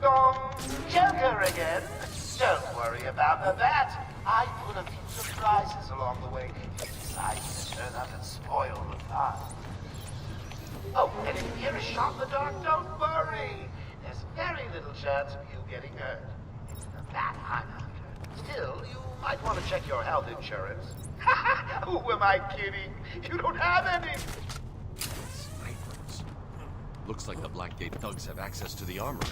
Gong! Joker again? Don't worry about that. I put a few surprises along the way. Besides, to turn up and spoil the fun. Oh, and if you hear a shot in the dark, don't worry. There's very little chance of you getting hurt. It's the bat I'm after. Still, you might want to check your health insurance. Who am I kidding? You don't have any. Snipers. Looks like the Blackgate thugs have access to the armory.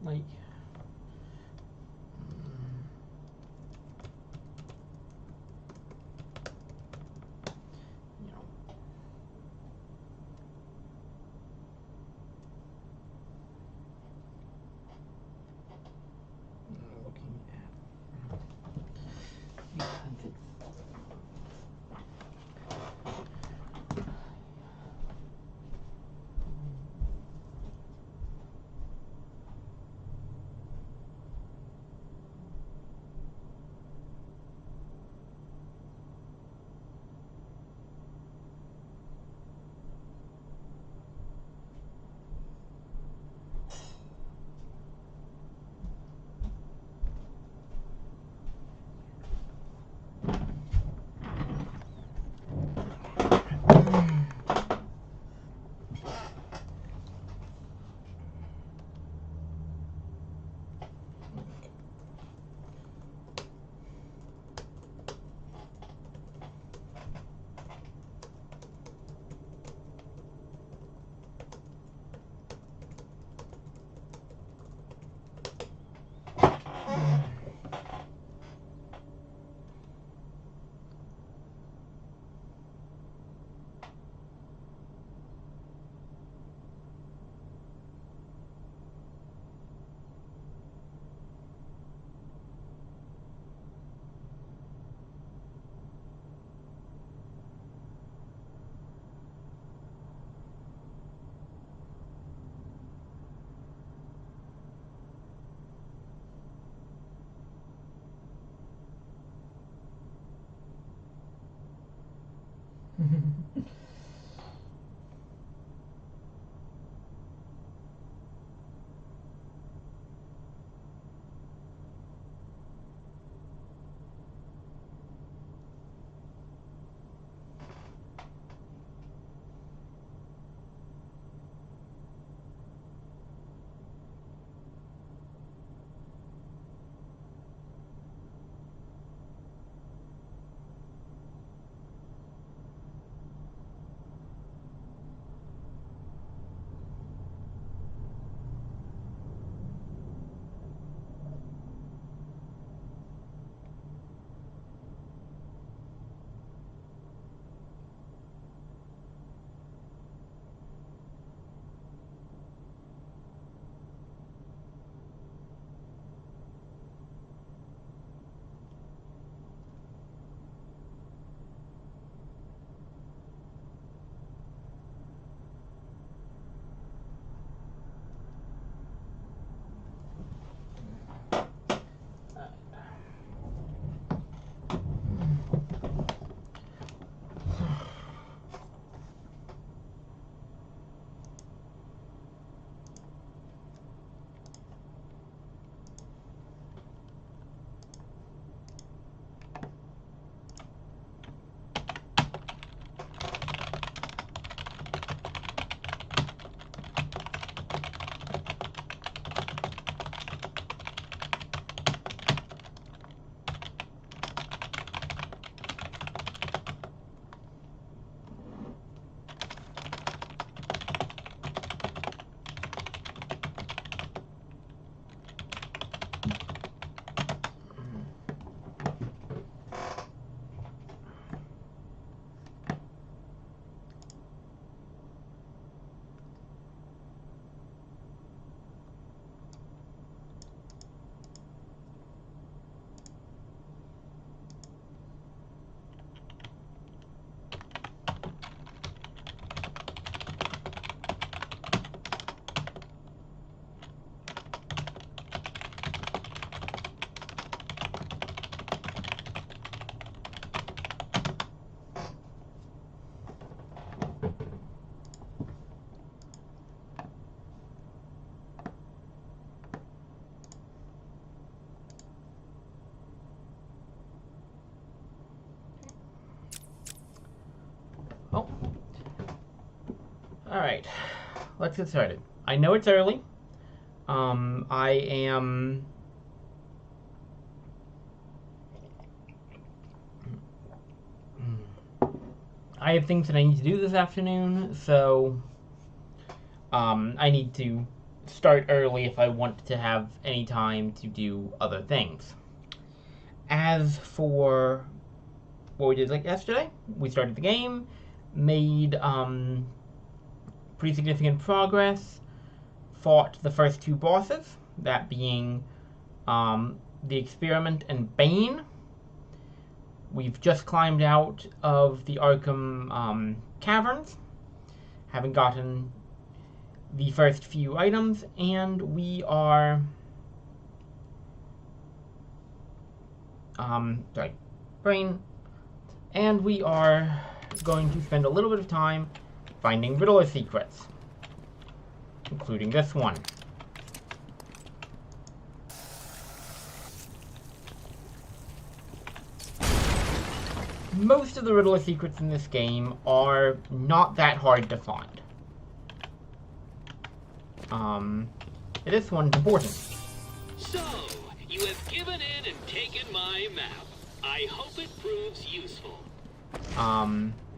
Like, you know, looking at sentence. Oh. Alright. Let's get started. I know it's early. I am... I have things that I need to do this afternoon, so I need to start early if I want to have any time to do other things. As for what we did like yesterday, we started the game, made pretty significant progress, fought the first two bosses, that being the Experiment and Bane. We've just climbed out of the Arkham caverns, having gotten the first few items, and we are and we are going to spend a little bit of time finding Riddler secrets, including this one. Most of the Riddler secrets in this game are not that hard to find. This one's important. So, you have given in and taken my map. I hope it proves useful.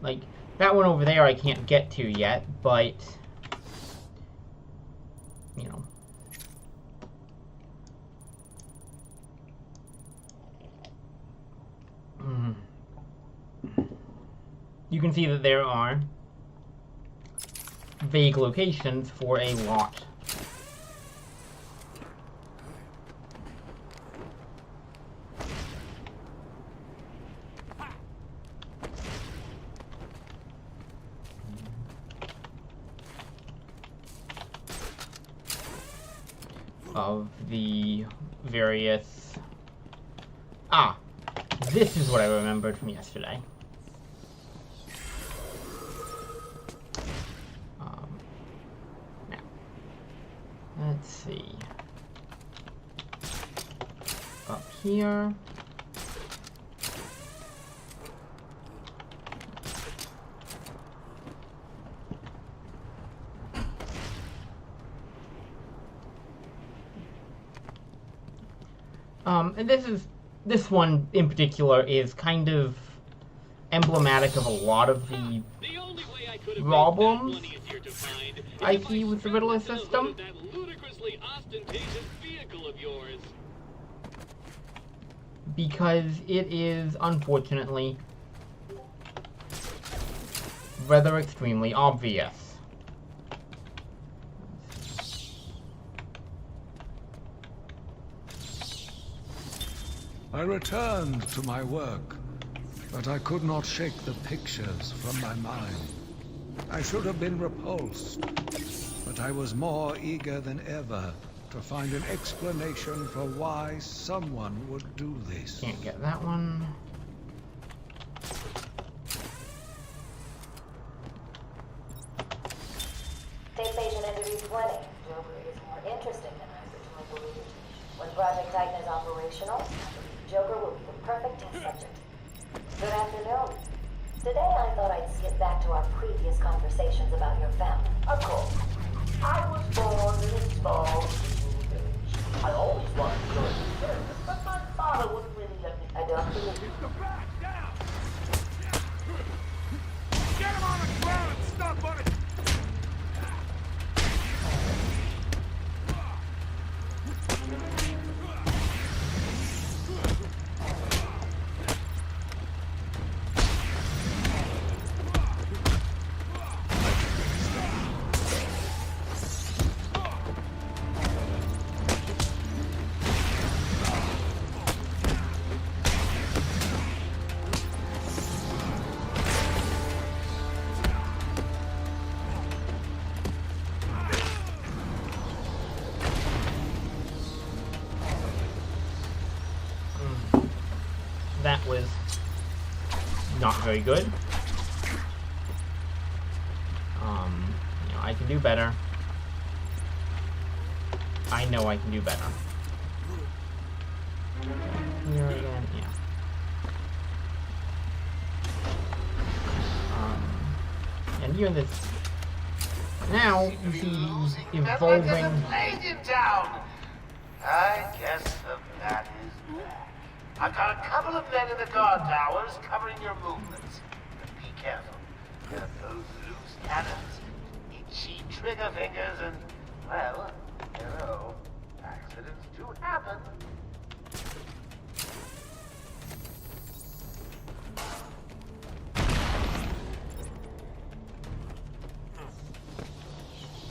Like, that one over there I can't get to yet, but, you know. You can see that there are vague locations for a lot. Of the various... Ah! This is what I remembered from yesterday. Now, let's see. Up here. And this one in particular is kind of emblematic of a lot of the problems I see with the Riddler system. Because it is, unfortunately, rather extremely obvious. I returned to my work, but I could not shake the pictures from my mind. I should have been repulsed, but I was more eager than ever to find an explanation for why someone would do this. Can't get that one. Tape patient interview 20. Joker is more interesting than I originally believed. When Project Titan is operational, Joker will be the perfect test subject. Good afternoon. Today I thought I'd skip back to our previous conversations about your family. Of course. I was born in a small village. I always wanted to go into service, but my father wouldn't really let me. I don't believe you. Get him on the ground and stop on it! That was not very good. You know, I can do better. I know I can do better. Here again, yeah. And here in this... Now, you see these evolving... There's a plague in town. I guess the bat is back. I've got a couple of men in the guard towers covering your movements. But be careful. Those loose cannons, itchy trigger fingers, and, well, You know, accidents do happen.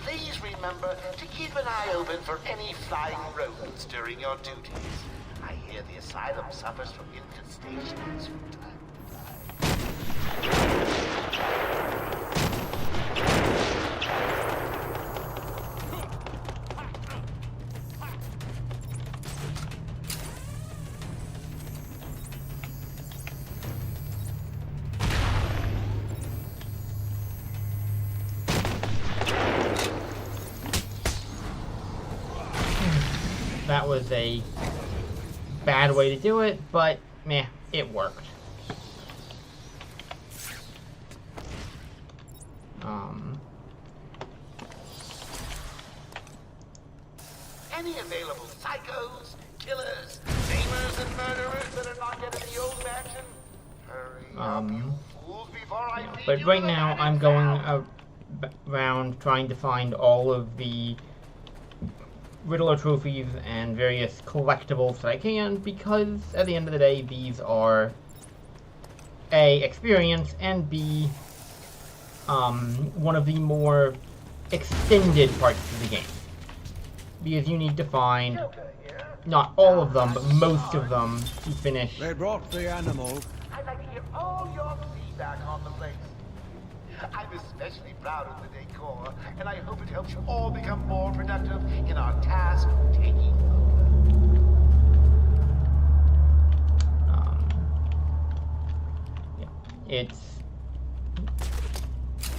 Please remember to keep an eye open for any flying rodents during your duties. I hear the asylum suffers from infestations from time to time. That was a bad way to do it, but meh, it worked. Any available psychos, killers, maimers, and murderers that are not yet in the old mansion? Hurry up, you fools, before I feed But you right to the now, maddening I'm going sound. around trying to find all of the Riddler trophies and various collectibles that I can, because at the end of the day, these are A, experience, and B, one of the more extended parts of the game. Because you need to find, not all of them, but most of them to finish. They brought the animal. I'd like to hear all your feedback on the place. I'm especially proud of the decor, and I hope it helps you all become more productive in our task of taking over. It's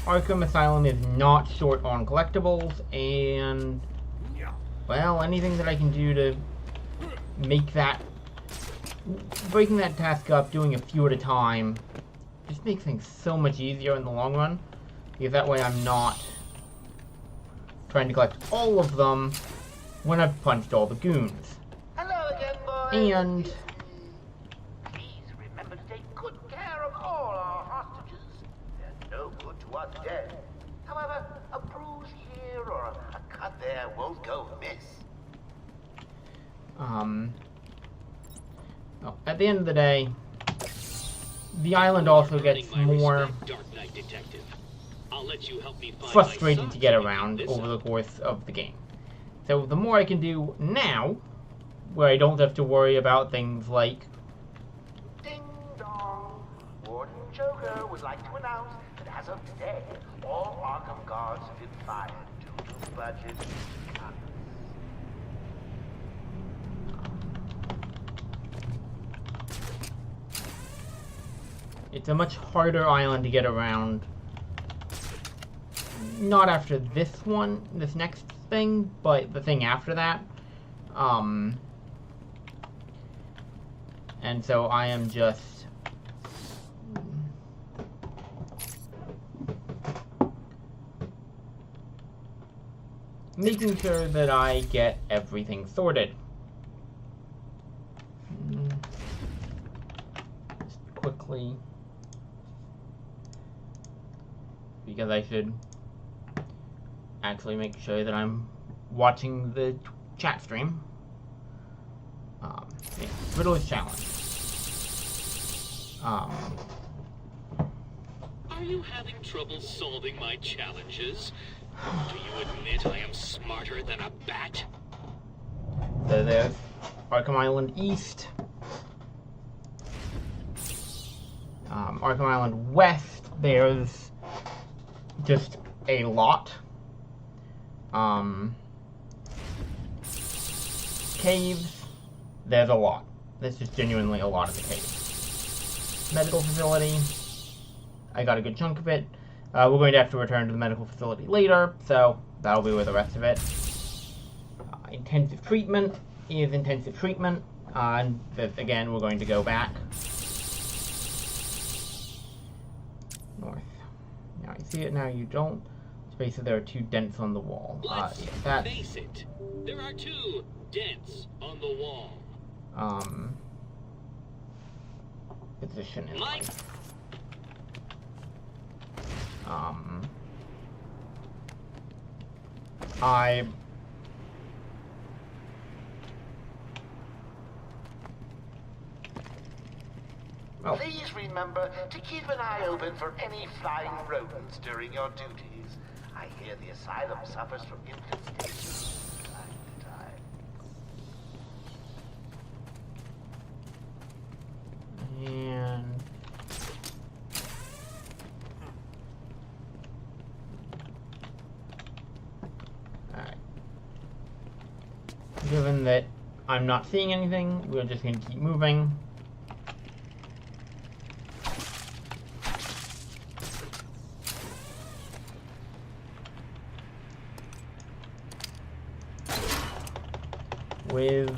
Arkham Asylum is not short on collectibles, and well, anything that I can do to make that, breaking that task up, doing a few at a time, just makes things so much easier in the long run, because that way I'm not trying to collect all of them when I've punched all the goons. Hello again, boys. And Please remember to take good care of all our hostages. They're no good to us dead. However, a bruise here or a cut there won't go amiss. well, at the end of the day, the island also gets more Dark Knight Detective. I'll let you help me find frustrating my to get socks around this over up. the course of the game. So the more I can do now, where I don't have to worry about things like Ding dong. Warden Joker would like to announce that as of today, all Arkham guards have been fired due to budget cuts. it's a much harder island to get around. Not after this one, this next thing, but the thing after that. And so I am just making sure that I get everything sorted. Just quickly, because I should actually make sure that I'm watching the chat stream. Yeah, Riddler's Challenge. Are you having trouble solving my challenges? Do you admit I am smarter than a bat? So there's Arkham Island East. Arkham Island West, there's just a lot. Caves, there's a lot. There's just genuinely a lot of the caves. Medical facility, I got a good chunk of it. We're going to have to return to the medical facility later, so that'll be with the rest of it. Intensive treatment is intensive treatment, and this, again, we're going to go back. North. Now you see it, now you don't. Spaces, there are 2 dents on the wall. Let's Yeah, that's, face it. There are 2 dents on the wall. Position in Mike. life. Oh. Please remember to keep an eye open for any flying rodents during your duties. I hear the asylum suffers from infestations from time to time. And alright. Given that I'm not seeing anything, we're just gonna keep moving. With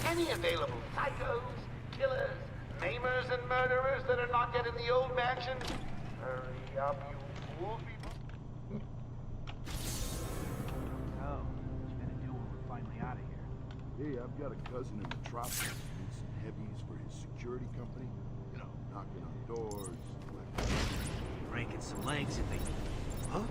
Any available psychos, killers, maimers, and murderers that are not yet in the old mansion? Hurry up, you fool people. Oh, what you gonna do when we're finally out of here? Hey, I've got a cousin in the tropics who needs some heavies for his security company. You know, knocking on doors, collecting. Breaking some legs if they... Huh?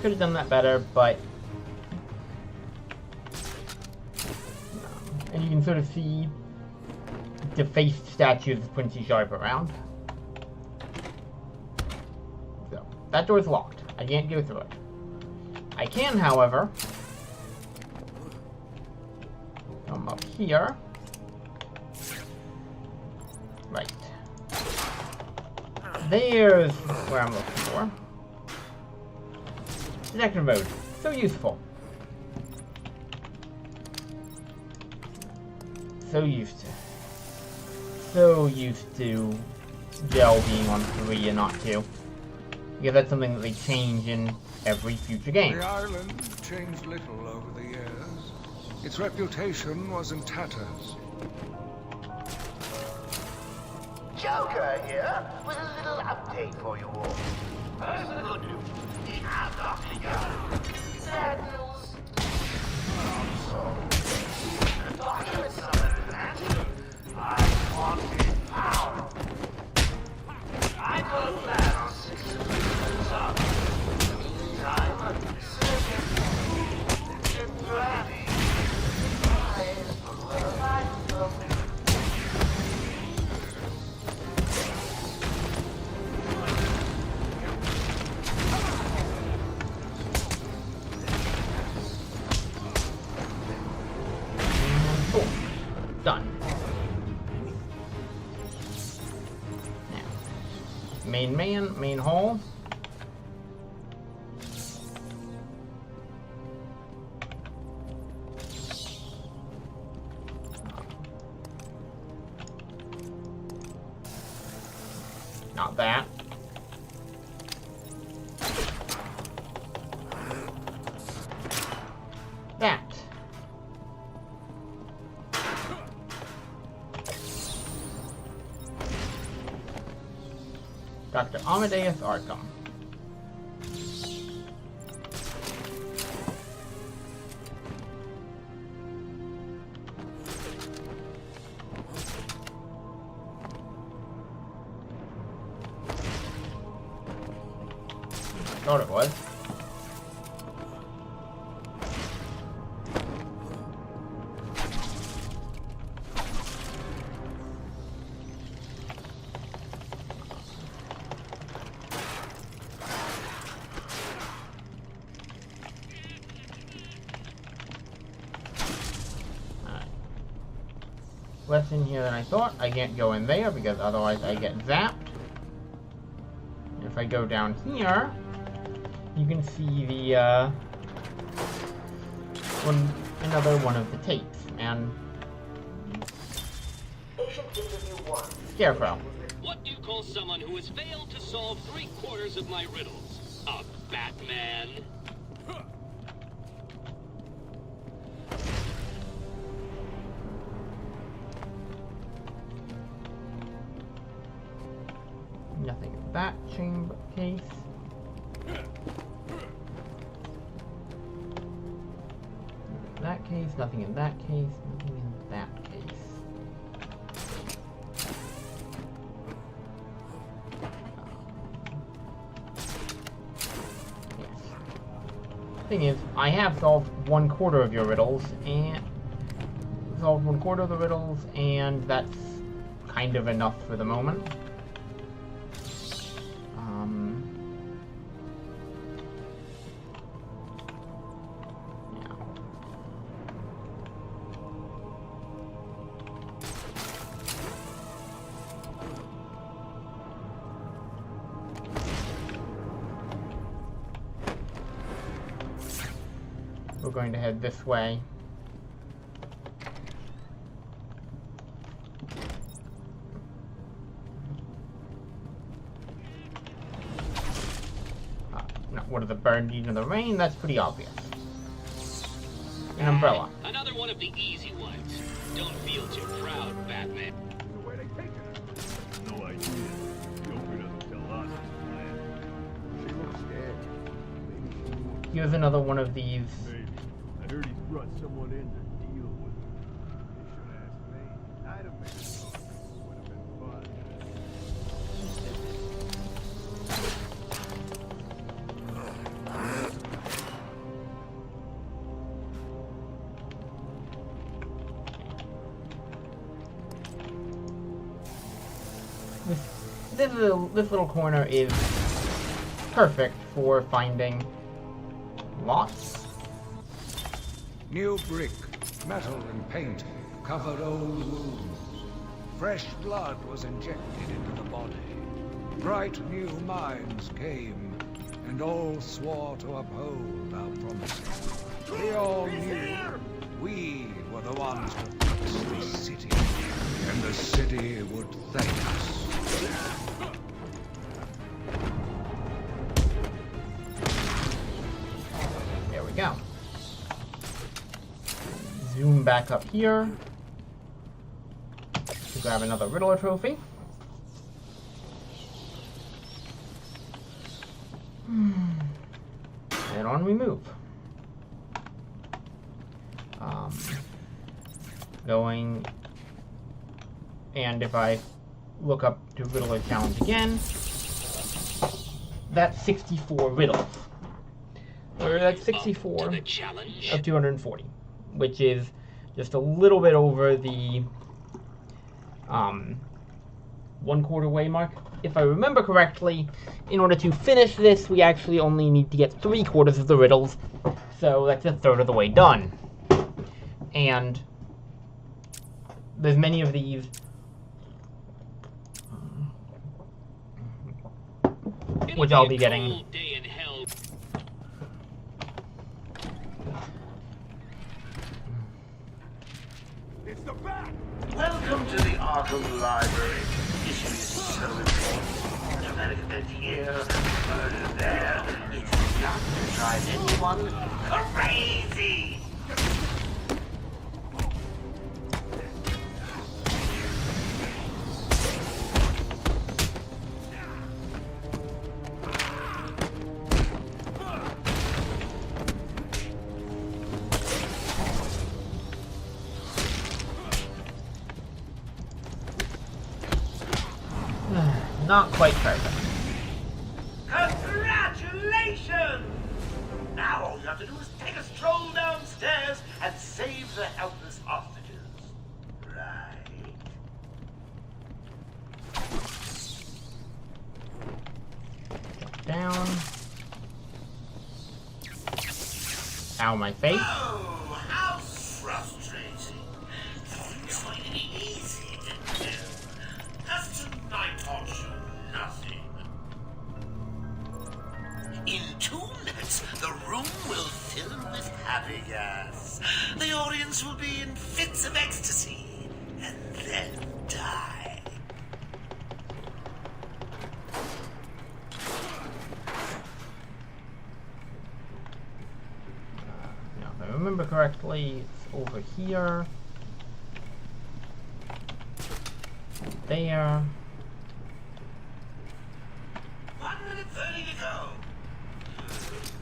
could have done that better, but and you can sort of see defaced statues of Quincy Sharp around. So that door's locked. I can't go through it. I can, however, come up here. Right. There's where I'm looking for. Detective mode. So useful. So used to Gel being on 3 and not 2. Because that's something that they change in every future game. The island changed little over the years. Its reputation was in tatters. Joker here with a little update for you all. First, the good news. We have nothing else. Sad news. Also, the documents of the mansion. I want it power. I got a plan on 6 solutions up. Meantime, Sergeant, get ready. Eyes for where I go. Done. Now, main hall. Not that. That. Dr. Amadeus Arkham. Thought it was. Less in here than I thought. I can't go in there because otherwise I get zapped. If I go down here, you can see the another one of the tapes and Scarecrow. What do you call someone who has failed to solve 3/4 of my riddles? A Batman? Nothing in that chamber case. That case, nothing in that case, nothing in that case. Yes. Thing is, I have solved 1/4 of your riddles, and solved 1/4 of the riddles, and that's kind of enough for the moment. We're going to head this way. What are the bird eating in the rain? That's pretty obvious. An umbrella. Another one of the easy ones. Don't feel too proud, Batman. Where they taking her? No idea. Joker doesn't tell us his plan. She looks dead. Maybe she moved. Here's another one of these. Maybe. I heard he's brought someone in to deal with it. They should ask me. I'd have made it look. Would have been fun. This little corner is perfect for finding lots. New brick, metal and paint covered old wounds. Fresh blood was injected into the body. Bright new minds came, and all swore to uphold our promises. We all knew we were the ones to fix the city, and the city would thank us. There we go. Zoom back up here to grab another Riddler trophy. And on we move. Going, and if I look up to Riddler Challenge again, that's 64 riddles. Or that's 64 of 240, which is just a little bit over the 1/4 way mark. If I remember correctly, in order to finish this, we actually only need to get 3/4 of the riddles, so that's 1/3 of the way done. And there's many of these which I'll be getting. It's the Bat! Welcome to the Arkham Library. Issue is so important. Dramatic event here, murder there. It's not to drive anyone crazy. Not quite perfect. Congratulations! Now all you have to do is take a stroll downstairs and save the helpless hostages. Right. Down. Ow, my face. Oh, how frustrating. Didn't find it easy, didn't you? As tonight taught you nothing. In 2 minutes, the room will fill with happy gas. The audience will be in fits of ecstasy, and then die. Now, if I remember correctly, it's over here. There. 30 to go.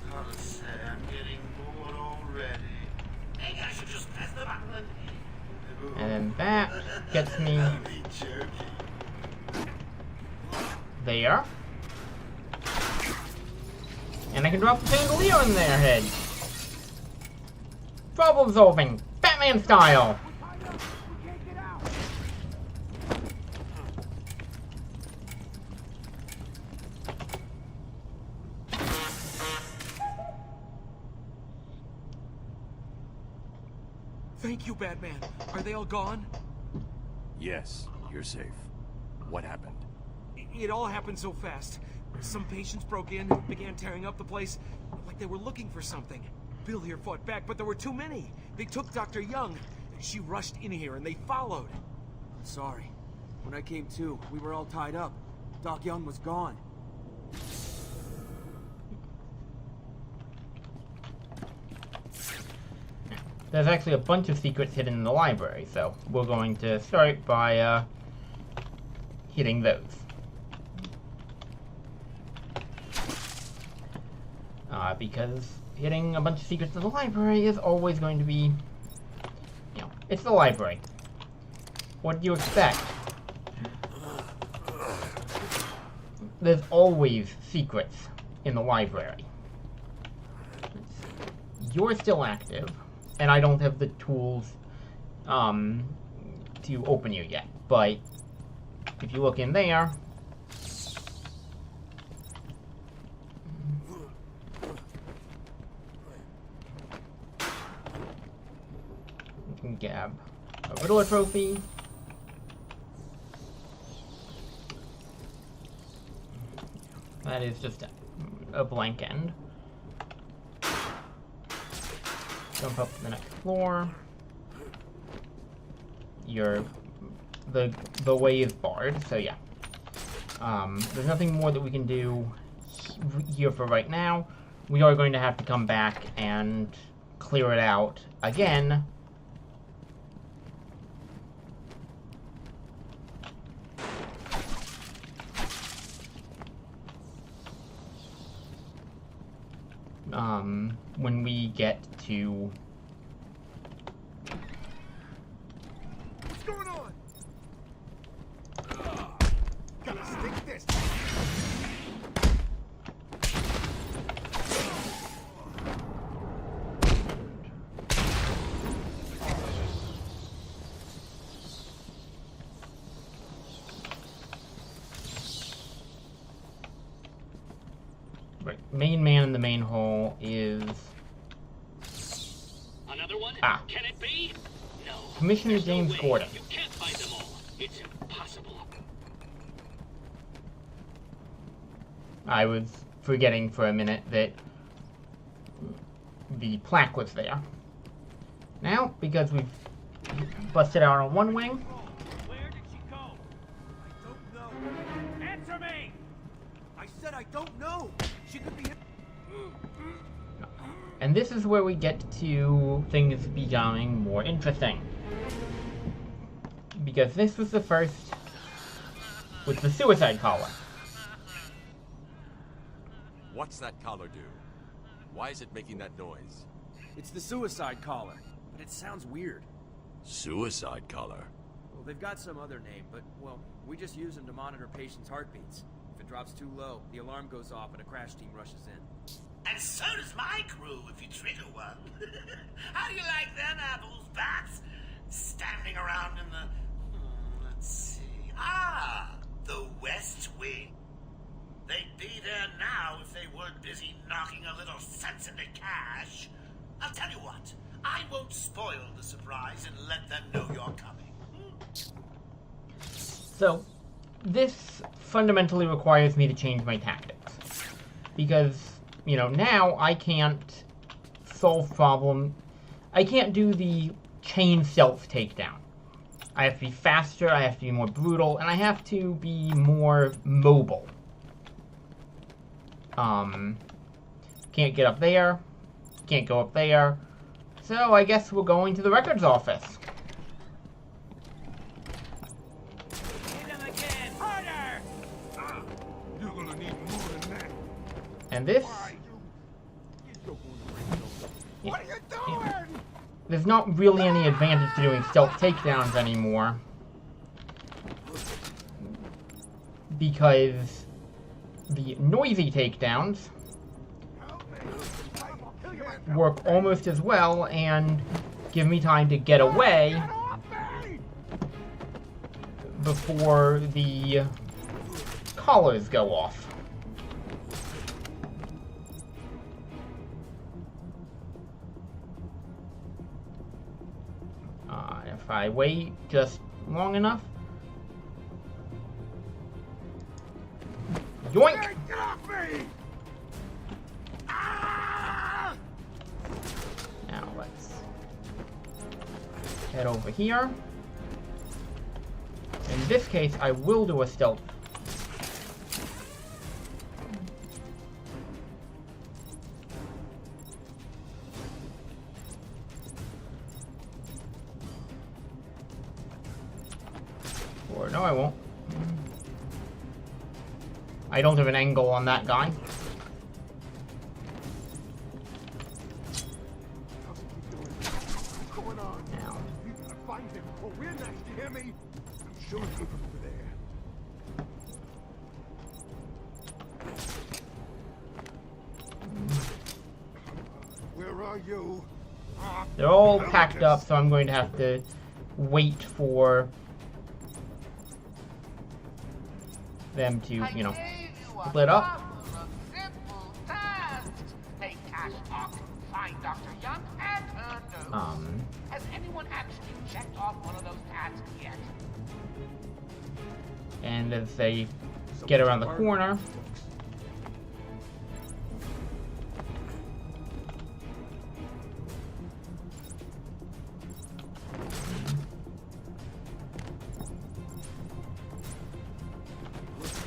Gotta say, I'm getting bored already. Maybe I should just press the button And then that gets me there. And I can drop the chandelier in their head. Problem solving, Batman style. Thank you, Batman. Are they all gone? Yes, you're safe. What happened? It all happened so fast. Some patients broke in, began tearing up the place, like they were looking for something. Bill here fought back, but there were too many. They took Dr. Young. She rushed in here and they followed. I'm sorry. When I came to, we were all tied up. Doc Young was gone. There's actually a bunch of secrets hidden in the library, so we're going to start by hitting those. Because hitting a bunch of secrets in the library is always going to be, you know, it's the library. What do you expect? There's always secrets in the library. You're still active, and I don't have the tools to open you yet, but if you look in there, you can grab a Riddler trophy. That is just a blank end. Jump up to the next floor. The way is barred, so yeah. There's nothing more that we can do here for right now. We are going to have to come back and clear it out again. When we get to... What's going on? Gotta stick this. Right, main man in the main hall is... Another one? Ah. Can it be? No. Commissioner There's James no way. Gordon. You can't find them all. It's impossible. I was forgetting for a minute that the plaque was there. Now, because we've busted out on one wing, Where did she go? I don't know. Answer me! I said I don't know. She could be... and this is where we get to things becoming more interesting. Because this was the first with the suicide collar. What's that collar do? Why is it making that noise? It's the suicide collar, but it sounds weird. Suicide collar? Well, they've got some other name, but, well, we just use them to monitor patients' heartbeats. If it drops too low, the alarm goes off and a crash team rushes in. And so does my crew if you trigger one. How do you like them apples, bats? Standing around in the... let's see... the West Wing. They'd be there now if they weren't busy knocking a little sense into cash. I'll tell you what, I won't spoil the surprise and let them know you're coming. So, this fundamentally requires me to change my tactics. Because, you know, now I can't solve problem. I can't do the chain stealth takedown. I have to be faster, I have to be more brutal, and I have to be more mobile. Can't get up there, can't go up there, so I guess we're going to the records office. Hit him again! Harder! You're gonna need more than that. And this... What are you doing? There's not really any advantage to doing stealth takedowns anymore. Because the noisy takedowns work almost as well and give me time to get away before the collars go off. If I wait just long enough. Yoink! Hey, get off me! Ah! Now let's head over here. In this case, I will do a stealth. Or no, I won't. I don't have an angle on that guy. What's going on? Now, We gotta find him. Oh, we're next. You hear me? I'm sure he's looking over there. Where are you? they're all packed up, so I'm going to have to wait for them to, you know, split up. Find Dr. Young and her nose. Has anyone actually checked off one of those tasks yet? And as they get around the corner,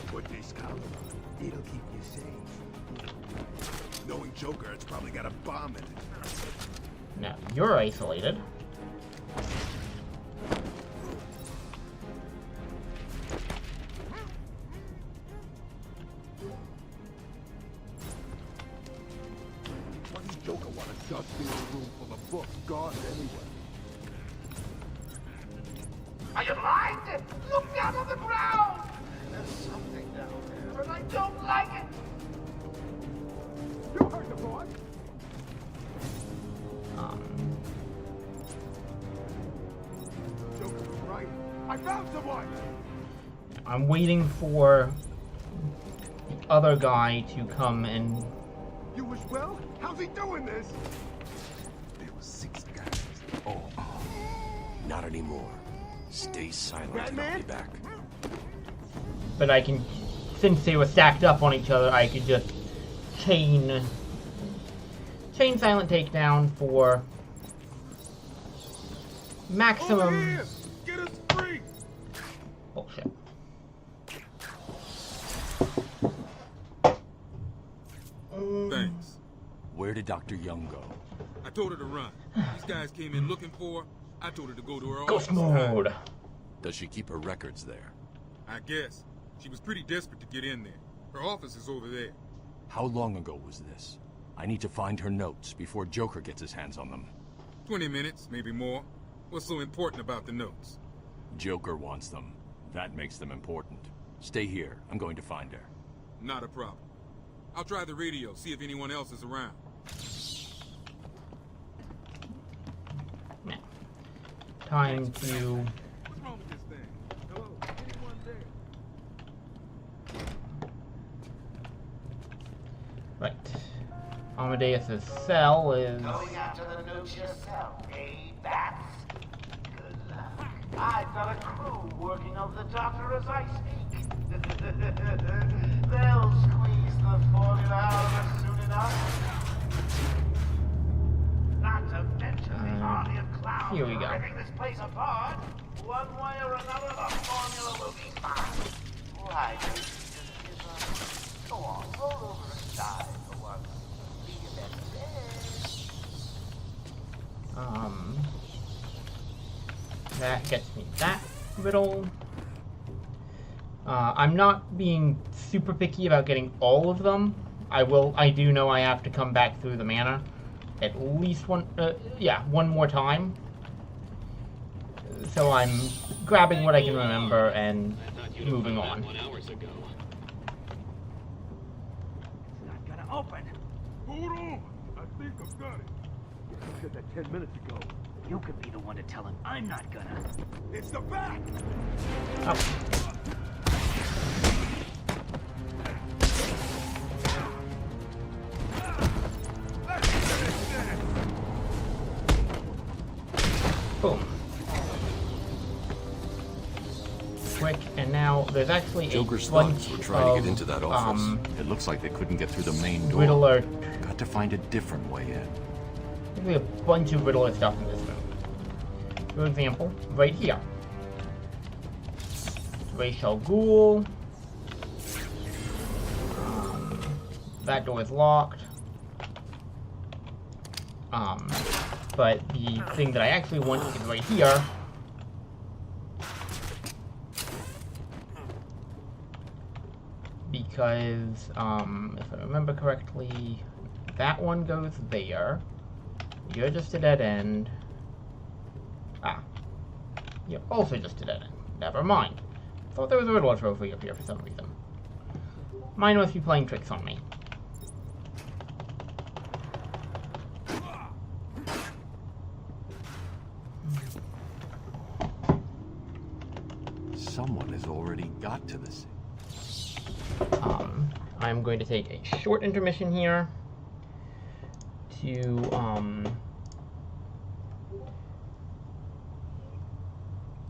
Put this collar on. It'll keep you safe. Knowing Joker, it's probably got a bomb in it. now you're isolated. What does Joker want to dust in a room full of books gone anyway? Are you blind? Look down on the ground! There's something down there, and I don't like it. You heard the boy. Joker was right. I found someone. I'm waiting for the other guy to come and... You as well? How's he doing this? There were 6 guys. Oh, not anymore. Stay silent and I'll be back. But I can, since they were stacked up on each other, I could just chain silent takedown for maximum... Over here! Get us free! Bullshit. Thanks. Where did Dr. Young go? I told her to run. These guys came in looking for her. I told her to go to her Ghost office. mode. Does she keep her records there? I guess. She was pretty desperate to get in there. Her office is over there. How long ago was this? I need to find her notes before Joker gets his hands on them. 20 minutes, maybe more. What's so important about the notes? Joker wants them. That makes them important. Stay here. I'm going to find her. Not a problem. I'll try the radio, see if anyone else is around. Time to... What's wrong with this thing? Hello? Anyone there? Right. Amadeus's cell is... Going after the notes yourself, eh, Bats? Good luck. I've got a crew working on the doctor as I speak. They'll squeeze the formula out of us soon enough. Not to mention the army of clowns here we go. ripping this place apart. One way or another, the formula will be fine. Right. Go on, roll over and die for once. Be your best bet. That gets me that riddle. I'm not being super picky about getting all of them, I do know I have to come back through the manor at least one more time. So I'm grabbing what I can remember and moving on. 1 hour ago. It's not gonna open. Hold on! I think I've got it. You said that 10 minutes ago. You could be the one to tell him I'm not gonna. It's the back! Oh. Boom. Quick, and now there's actually Joker's a bunch thugs were trying to of, get into that office. It looks like they couldn't get through the main door. Riddler. Got to find a different way in. There's a bunch of Riddler stuff in this room. For example, right here. Ra's al Ghul. That door is locked. But the thing that I actually want is right here. Because, if I remember correctly, that one goes there. You're just a dead end. Ah. You're also just a dead end. Never mind. Thought there was a Riddler trophy up here for some reason. Mine must be playing tricks on me. Someone has already got to this. I'm going to take a short intermission here to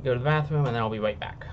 go to the bathroom, and then I'll be right back.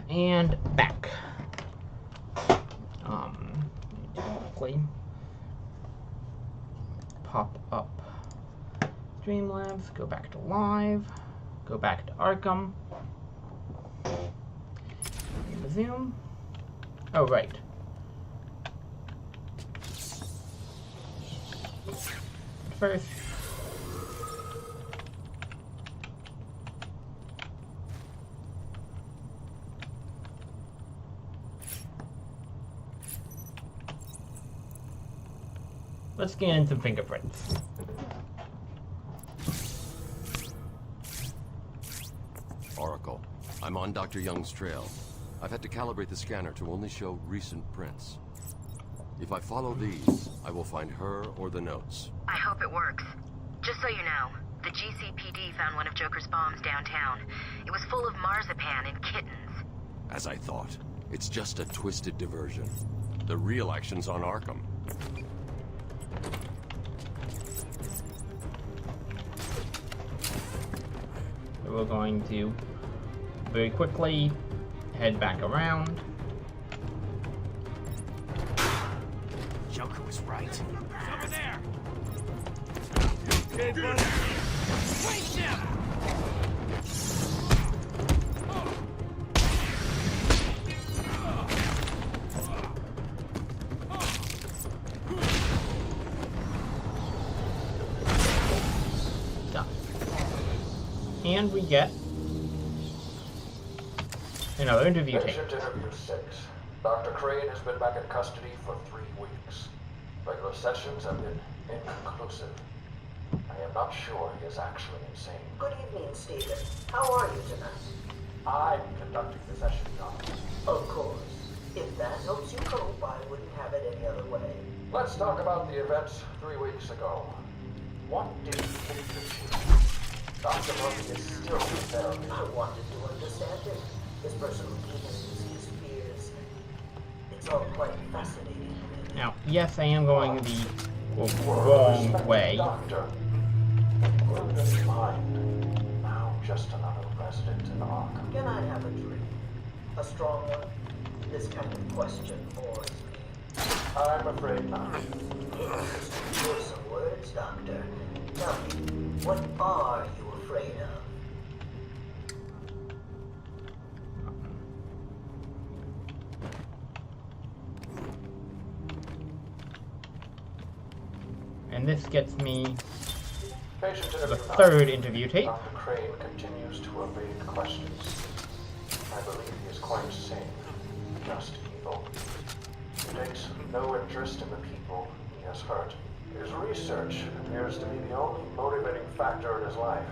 And back. Quickly pop up Streamlabs, go back to live, go back to Arkham, resume. Oh, right. First, let's scan in some fingerprints. Oracle, I'm on Dr. Young's trail. I've had to calibrate the scanner to only show recent prints. If I follow these, I will find her or the notes. I hope it works. Just so you know, the GCPD found one of Joker's bombs downtown. It was full of marzipan and kittens. As I thought, it's just a twisted diversion. The real action's on Arkham. we're going to very quickly head back around. Joker was right. He's over there! Okay, buddy. Wait him! Done. And we get another interview tape. Patient interview 6. Dr. Crane has been back in custody for 3 weeks. Regular sessions have been inconclusive. I am not sure he is actually insane. Good evening, Stephen. How are you tonight? I'm conducting the session, Doctor. Of course. If that helps you cope, I wouldn't have it any other way. Let's talk about the events 3 weeks ago. What did you think achieve? Dr. Murphy is still in therapy. I wanted to understand it. His personal weaknesses, his fears. It's all quite fascinating. Now, yes, I am going the wrong way. Doctor. Good mind. Now just another resident in Arkham. Can I have a drink? A strong one? This kind of question bores me. I'm afraid not. Interesting choice of words, Doctor. Tell me, what are you afraid of? And this gets me Patient the interview third interview tape. Dr. Crane continues to evade questions. I believe he is quite sane, just evil. He takes no interest in the people he has hurt. His research appears to be the only motivating factor in his life.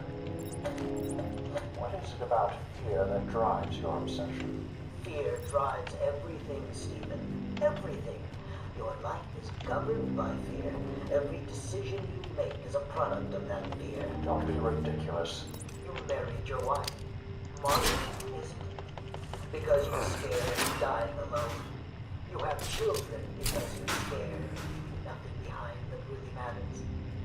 What is it about fear that drives your obsession? Fear drives everything, Stephen. Everything. Your life is governed by fear. Every decision you make is a product of that fear. Don't be ridiculous. You married your wife. Margaret isn't. Because you're scared of dying alone. You have children because you're scared. Nothing behind that really matters.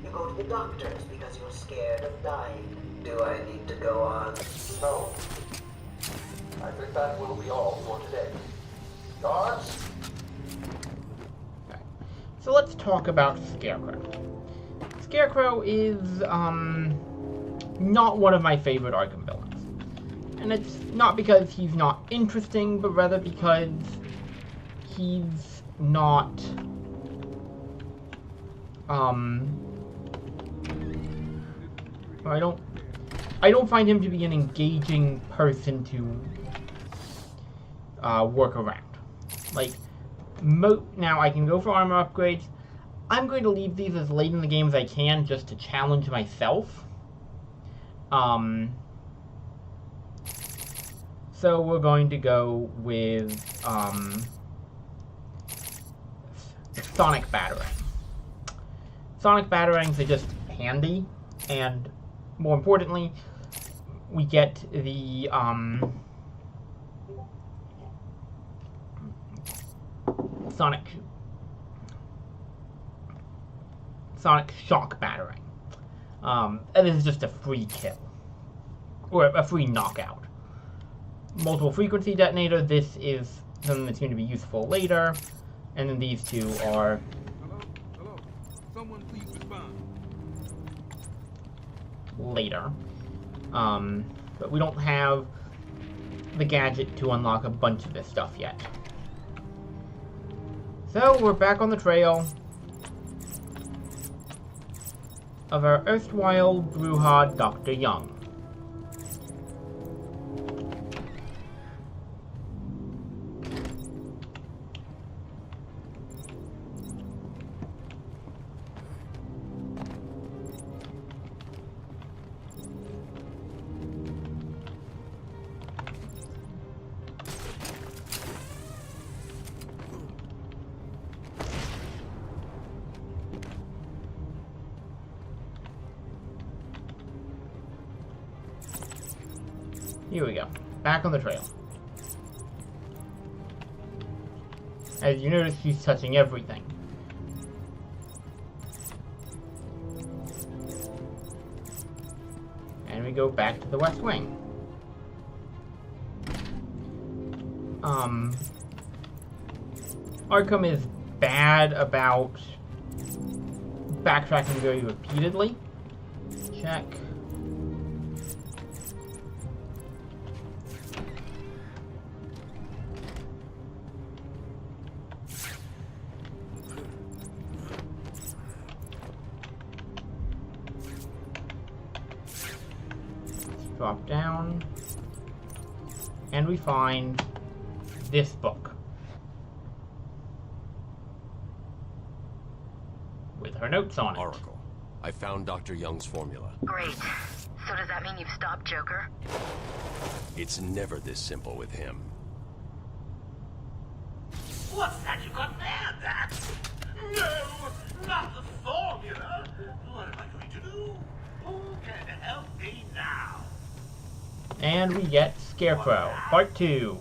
You go to the doctors because you're scared of dying. Do I need to go on? No. I think that will be all for today. Guards? So let's talk about Scarecrow. Scarecrow is, not one of my favorite Arkham villains. And it's not because he's not interesting, but rather because he's not, I don't find him to be an engaging person to, work around. Like, now I can go for armor upgrades. I'm going to leave these as late in the game as I can just to challenge myself. So we're going to go with Sonic Batarang. Sonic Batarangs are just handy, and more importantly, we get the Sonic Shock Batarang. And this is just a free kill. Or a free knockout. Multiple frequency detonator, this is something that's going to be useful later. And then these two are... Hello? Someone please respond. Later. But we don't have the gadget to unlock a bunch of this stuff yet. So, we're back on the trail of our erstwhile Brujah, Dr. Young. Here we go. Back on the trail. As you notice, she's touching everything. And we go back to the West Wing. Arkham is bad about backtracking very repeatedly. Check. Drop down, and we find this book with her notes on it. Oracle, I found Dr. Young's formula. Great. So does that mean you've stopped Joker? It's never this simple with him. What's that you got there, that? No, not the formula. What am I going to do? Who can help me now? And we get Scarecrow, Part 2.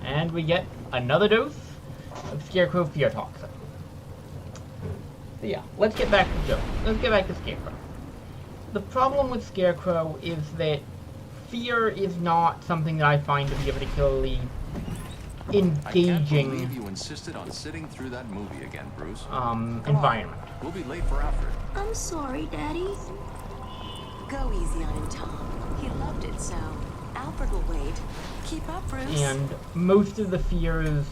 And we get another dose of Scarecrow Fear Toxin. So yeah, let's get back to Joker. Let's get back to Scarecrow. The problem with Scarecrow is that fear is not something that I find to be a particularly engaging I can't believe you insisted on sitting through that movie again, Bruce. Environment. We'll be late for Alfred. I'm sorry, Daddy. Go easy on him, Tom. He loved it so. Alfred will wait. Keep up, Bruce. And most of the fears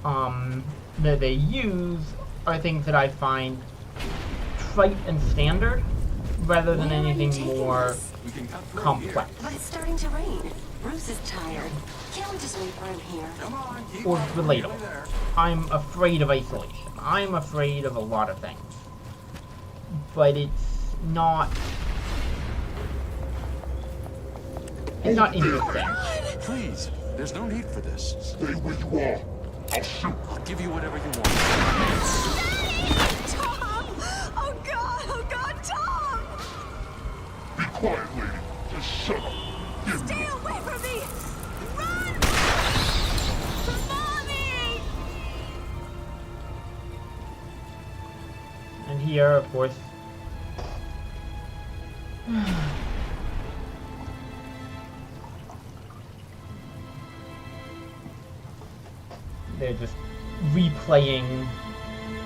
that they use are things that I find trite and standard rather than anything more complex. But it's starting to rain. Bruce is tired. Can't we just wait for him here? Come on, keep Or on. relatable. I'm afraid of isolation. I'm afraid of a lot of things. But it's not interesting. Please, there's no need for this. Stay where you are. I'll shoot. I'll give you whatever you want. Tom! Oh God, Tom! Be quiet, lady. Just shut up. Stay away from me! Run! For Mommy! And here, of course, they're just replaying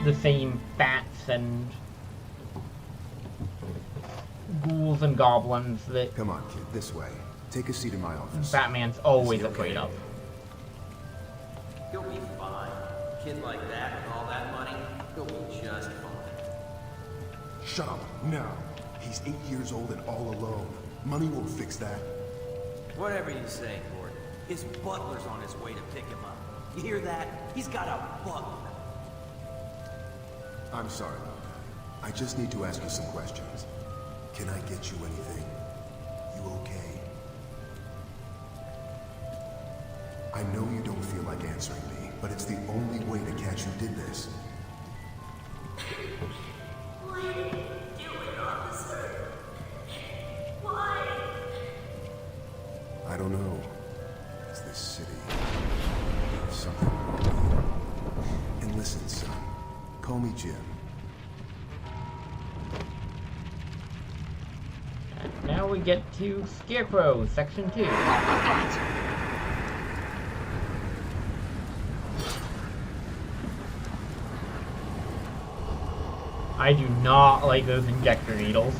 the same bats and ghouls and goblins that Come on, kid, this way. Take a seat in my office. Batman's always afraid of. He'll be fine. A kid like that with all that money, he'll be just fine. Shut up, now. He's 8 years old and all alone. Money won't fix that. Whatever you say, Gordon. His butler's on his way to pick him up. You hear that? He's got a butler. I'm sorry about that. I just need to ask you some questions. Can I get you anything? You okay? I know you don't feel like answering me, but it's the only way to catch who did this. Why did you do it, officer? Why? I don't know. It's this city. There's something wrong. And listen, son. Call me Jim. And now we get to Scarecrow, Section 2. I do not like those injector needles.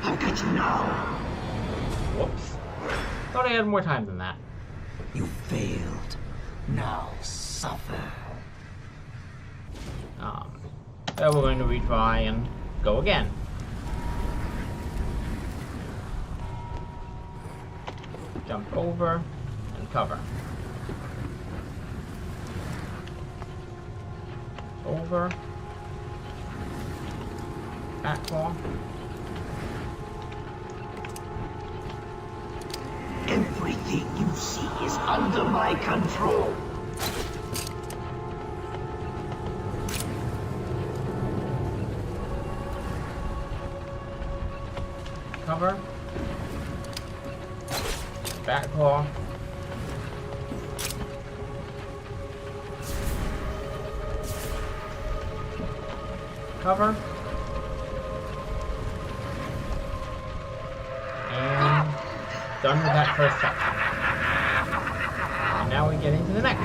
I'll get you now. Whoops. Thought I had more time than that. You failed. Now suffer. So we're going to retry and go again. Jump over and cover. Over. Backfall. Everything you see is under my control. Cover. Back claw. Cover. And done with that first section. And now we get into the next.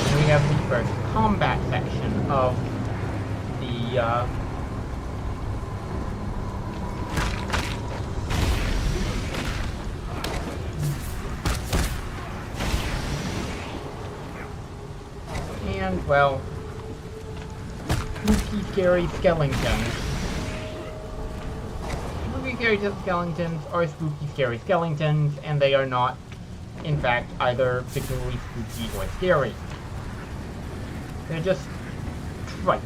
And we have the first combat section of the and, well, spooky, scary skeletons. Spooky, scary skeletons are spooky, scary skeletons, and they are not, in fact, either particularly spooky or scary. They're just trite.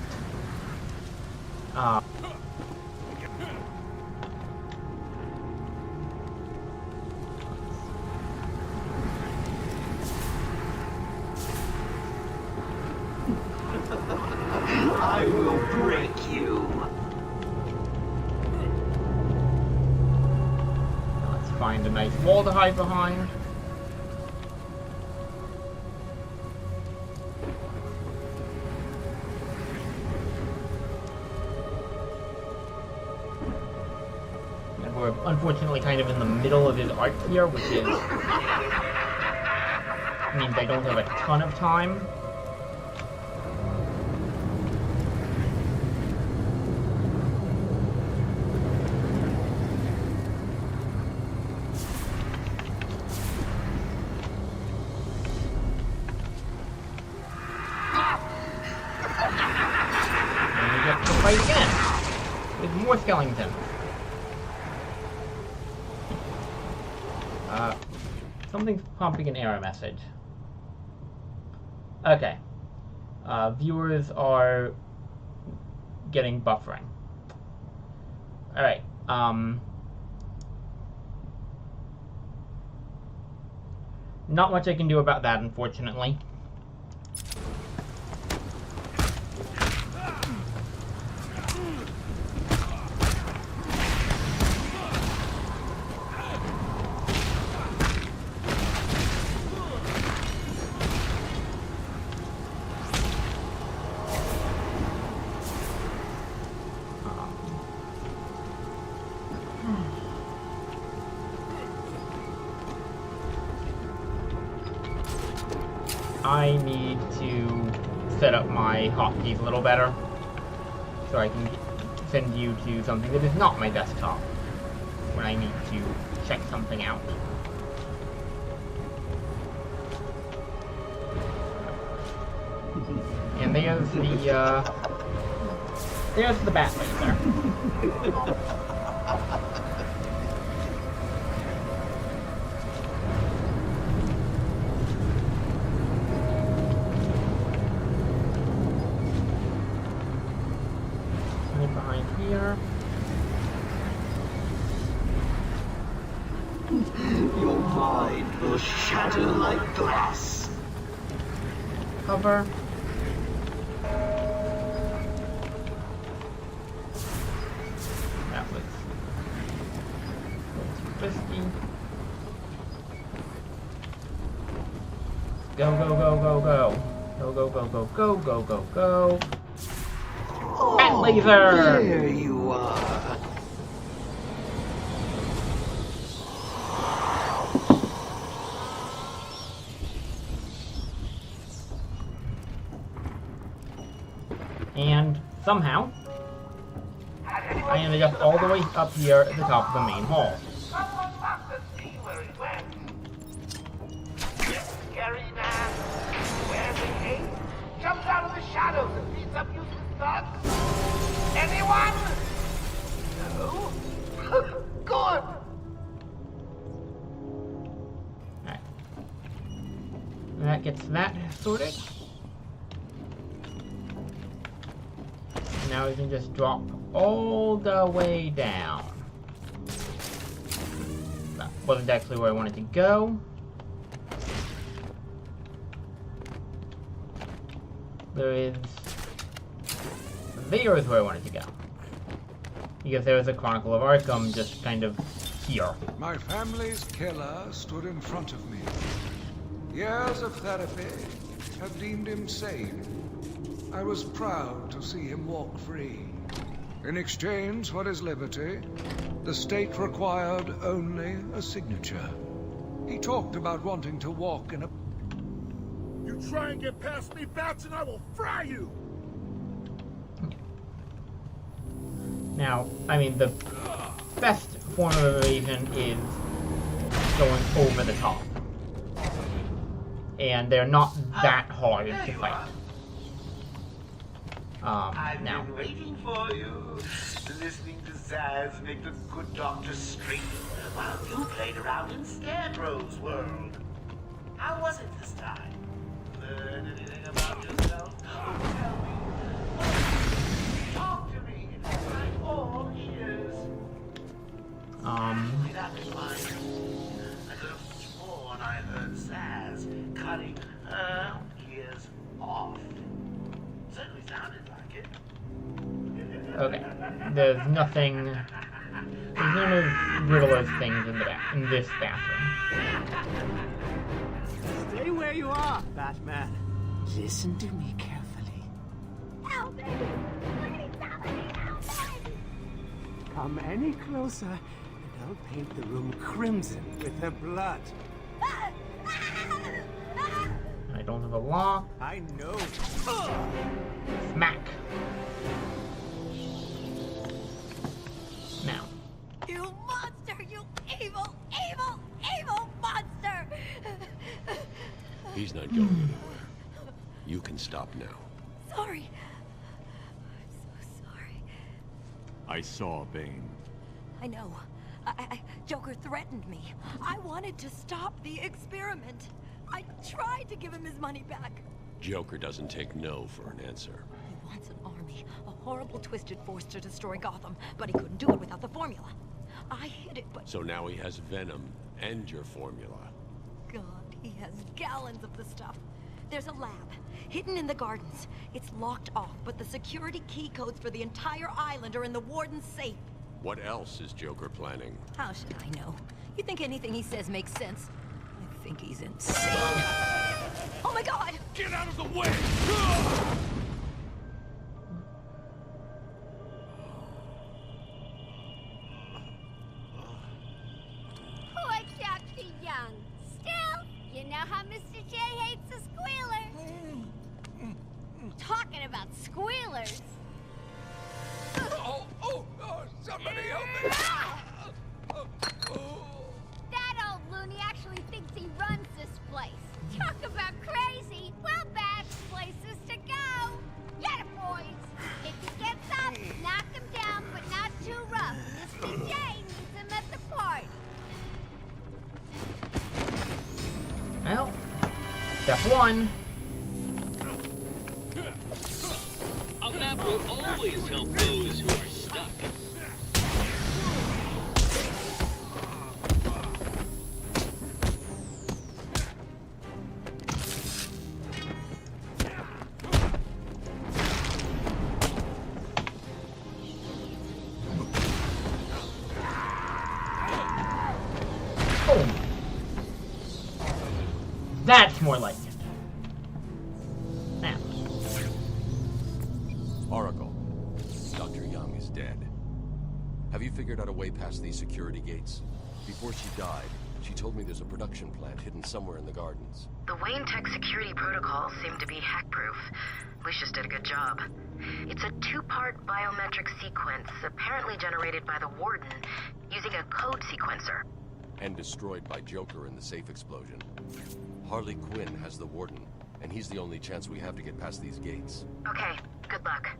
I will break you. Let's find a nice wall to hide behind. And we're unfortunately kind of in the middle of his arc here, which is means I don't have a ton of time. Fight again with more skeletons. Something's pumping an error message. Okay. Viewers are getting buffering. Alright. Not much I can do about that, unfortunately. I need to set up my hotkeys a little better so I can send you to something that is not my desktop when I need to check something out. And there's the bat laser. Behind here. Your mind will shatter like glass. Cover. That was risky. Go, go, go, go, go. Go, go, go, go, go, go, go, go. Bat laser! There you are. And somehow, I ended up all the way up here at the top of the main hall. Scary man. Wears a cape, jumps out of the shadows and beats up useless thugs. Anyone? No? Good. Alright. That gets that sorted. Now we can just drop all the way down. That wasn't actually where I wanted to go. There's where I wanted to go. Because there was a Chronicle of Arkham just kind of here. My family's killer stood in front of me. Years of therapy had deemed him sane. I was proud to see him walk free. In exchange for his liberty, the state required only a signature. He talked about wanting to walk in a... You try and get past me, Bats, and I will fry you! Now, I mean, the best form of evasion is going over the top. And they're not that hard to fight. I've now. been waiting for you, listening to Zaz make the good doctor scream while you played around in Scarecrow's world. How was it this time? Learn anything about yourself? Tell me. Talk to me. I'm all ears. That reminds me. I could have sworn I heard Zaz cutting her ears off. Certainly sounded like it. Okay. There's nothing... There's none of Riddler's things in this bathroom. Stay where you are, Batman. Listen to me carefully. Help me! Please, somebody help me! Come any closer, and I'll paint the room crimson with her blood. I don't have a lock. I know. Smack. Now. You monster! You evil, evil, evil monster! He's not going anywhere. You can stop now. Sorry. I'm so sorry. I saw Bane. I know. Joker threatened me. I wanted to stop the experiment. I tried to give him his money back. Joker doesn't take no for an answer. He wants an army, a horrible twisted force to destroy Gotham, but he couldn't do it without the formula. I hid it, but... So now he has Venom and your formula. God, he has gallons of the stuff. There's a lab, hidden in the gardens. It's locked off, but the security key codes for the entire island are in the warden's safe. What else is Joker planning? How should I know? You think anything he says makes sense? I think he's insane. Oh my God! Get out of the way! Poor Dr. Young. Still, you know how Mr. J hates a squealer. Talking about squealers. Somebody help me! That old loony actually thinks he runs this place. Talk about crazy. Well, bad places to go. Get it, boys. If he gets up, knock him down, but not too rough. Mr. J needs him at the party. Well, step one. A map will always help those who are stuck. That's more like it. Now. Oracle, Dr. Young is dead. Have you figured out a way past these security gates? Before she died, she told me there's a production plant hidden somewhere in the gardens. The Wayne Tech security protocols seem to be hack-proof. Lucius did a good job. It's a two-part biometric sequence, apparently generated by the Warden, using a code sequencer. And destroyed by Joker in the safe explosion. Harley Quinn has the Warden, and he's the only chance we have to get past these gates. Okay, good luck.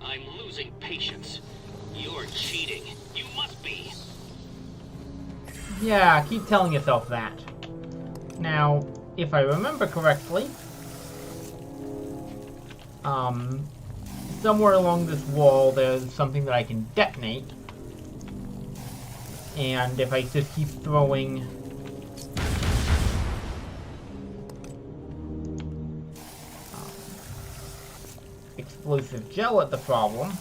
I'm losing patience. You're cheating. You must be. Yeah, keep telling yourself that. Now, if I remember correctly, somewhere along this wall there's something that I can detonate. And if I just keep throwing explosive gel at the problem,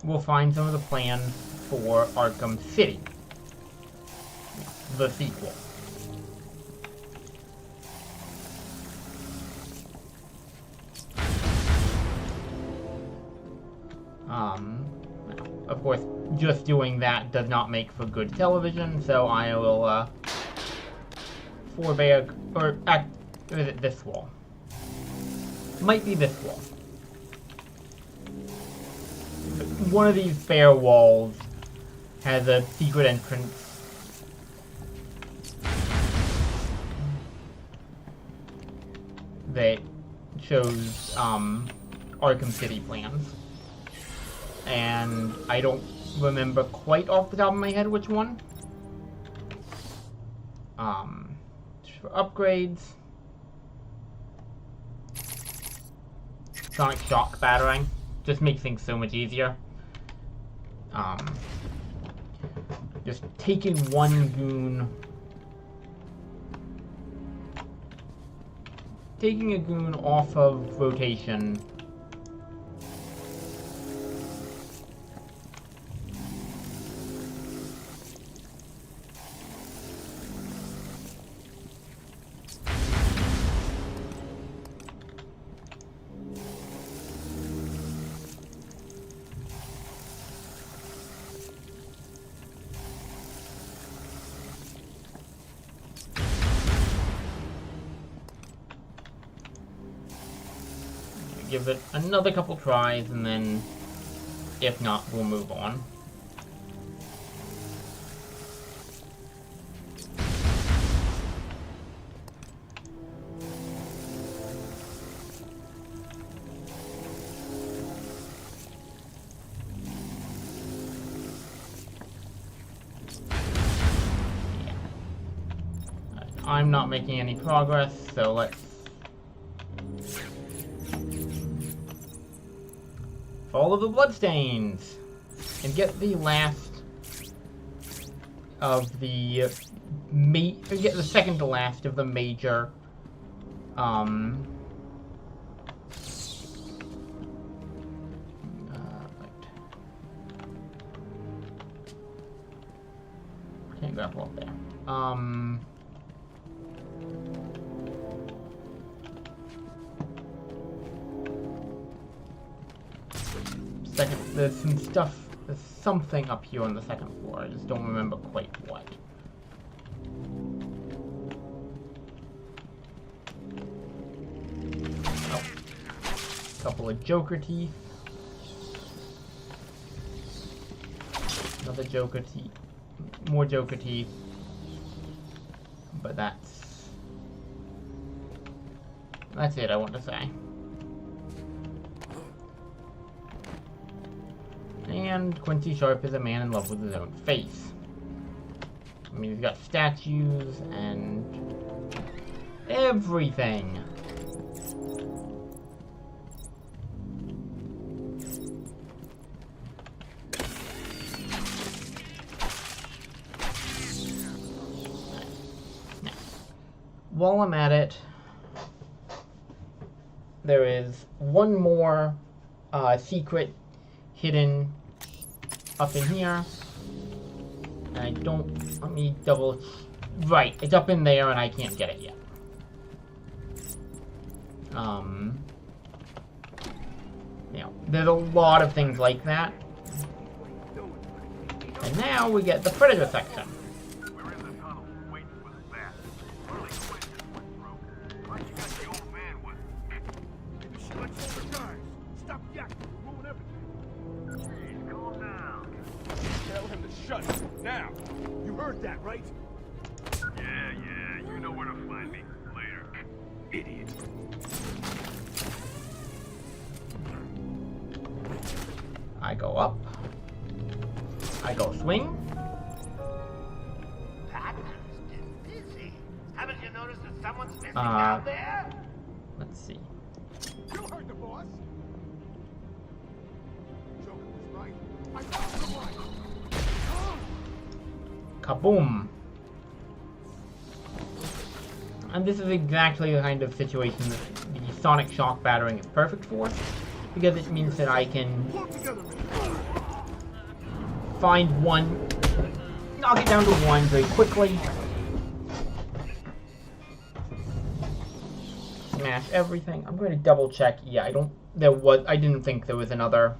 we'll find some of the plans for Arkham City, the sequel. Of course, just doing that does not make for good television, so I will, forbear, or is it this wall? Might be this wall. One of these bare walls has a secret entrance. That shows, Arkham City plans. And I don't remember quite off the top of my head which one. For upgrades. Sonic shock battering. Just makes things so much easier. Just taking one goon. Taking a goon off of rotation. Give it another couple tries, and then, if not, we'll move on. I'm not making any progress, so let's follow the bloodstains and get the last of the get the second to last of the major can't grapple up there. There's some stuff, there's something up here on the second floor, I just don't remember quite what. Oh. Couple of Joker teeth. Another Joker teeth. More Joker teeth. But that's it, I want to say. And Quincy Sharp is a man in love with his own face. I mean, he's got statues and everything. Now, while I'm at it, there is one more secret hidden up in here. And I don't, let me double, right, it's up in there and I can't get it yet. You know, there's a lot of things like that. And now we get the Predator section. We're in the tunnel, waiting for the bat. Early Quinton went broke. Why'd you got the old man with? Maybe she lets all the guys. Stop yakking, we're ruin everything. Please, calm down. Tell him to shut it. Now! You heard that, right? Yeah, you know where to find me. Later. Idiot. I go up. I go swing. Partner's been busy. Haven't you noticed that someone's missing down there? Let's see. You heard the boss. Joker was right. I got the right. Kaboom! And this is exactly the kind of situation that the sonic shock battering is perfect for, because it means that I can find one, knock it down to one very quickly. Smash everything. I'm going to double check. Yeah, I didn't think there was another.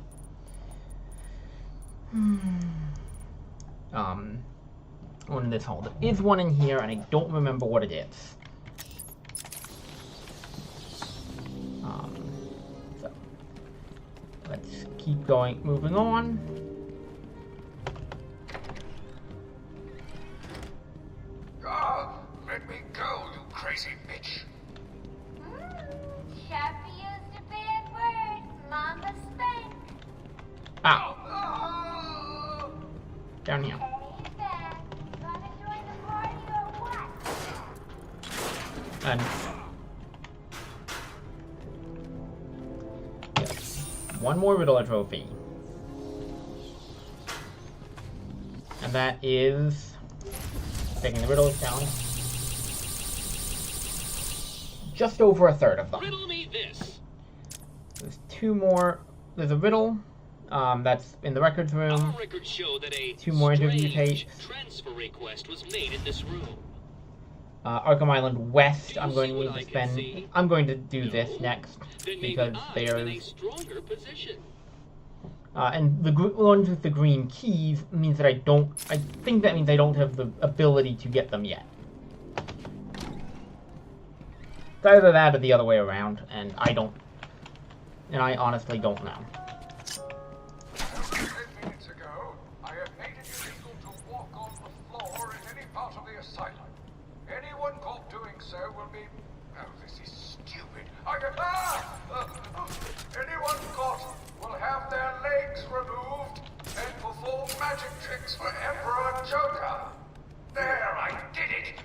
One in this hall. There is one in here, and I don't remember what it is. So let's keep going, moving on. Let me go, you crazy bitch. Chappie used a bad word. Mama spank. Ow. Down here. Hey, Beth. Gonna join the party or what? And yes, one more Riddler trophy. And that is taking the Riddler challenge. Just over a third of them. Riddle me this. There's two more. There's a riddle that's in the records room. Our records show that a two more interview tapes. Transfer request was made in this room. Arkham Island West. I'm going to need to spend. I'm going to do this next because there's in a stronger position. and the ones with the green keys means that I don't. I think that means I don't have the ability to get them yet. It's either that or the other way around, and I don't. And I honestly don't know. 10 minutes ago, I have made it illegal to walk on the floor in any part of the asylum. Anyone caught doing so will be... Oh, this is stupid. Anyone caught will have their legs removed and perform magic tricks for Emperor Joker. There, I did it.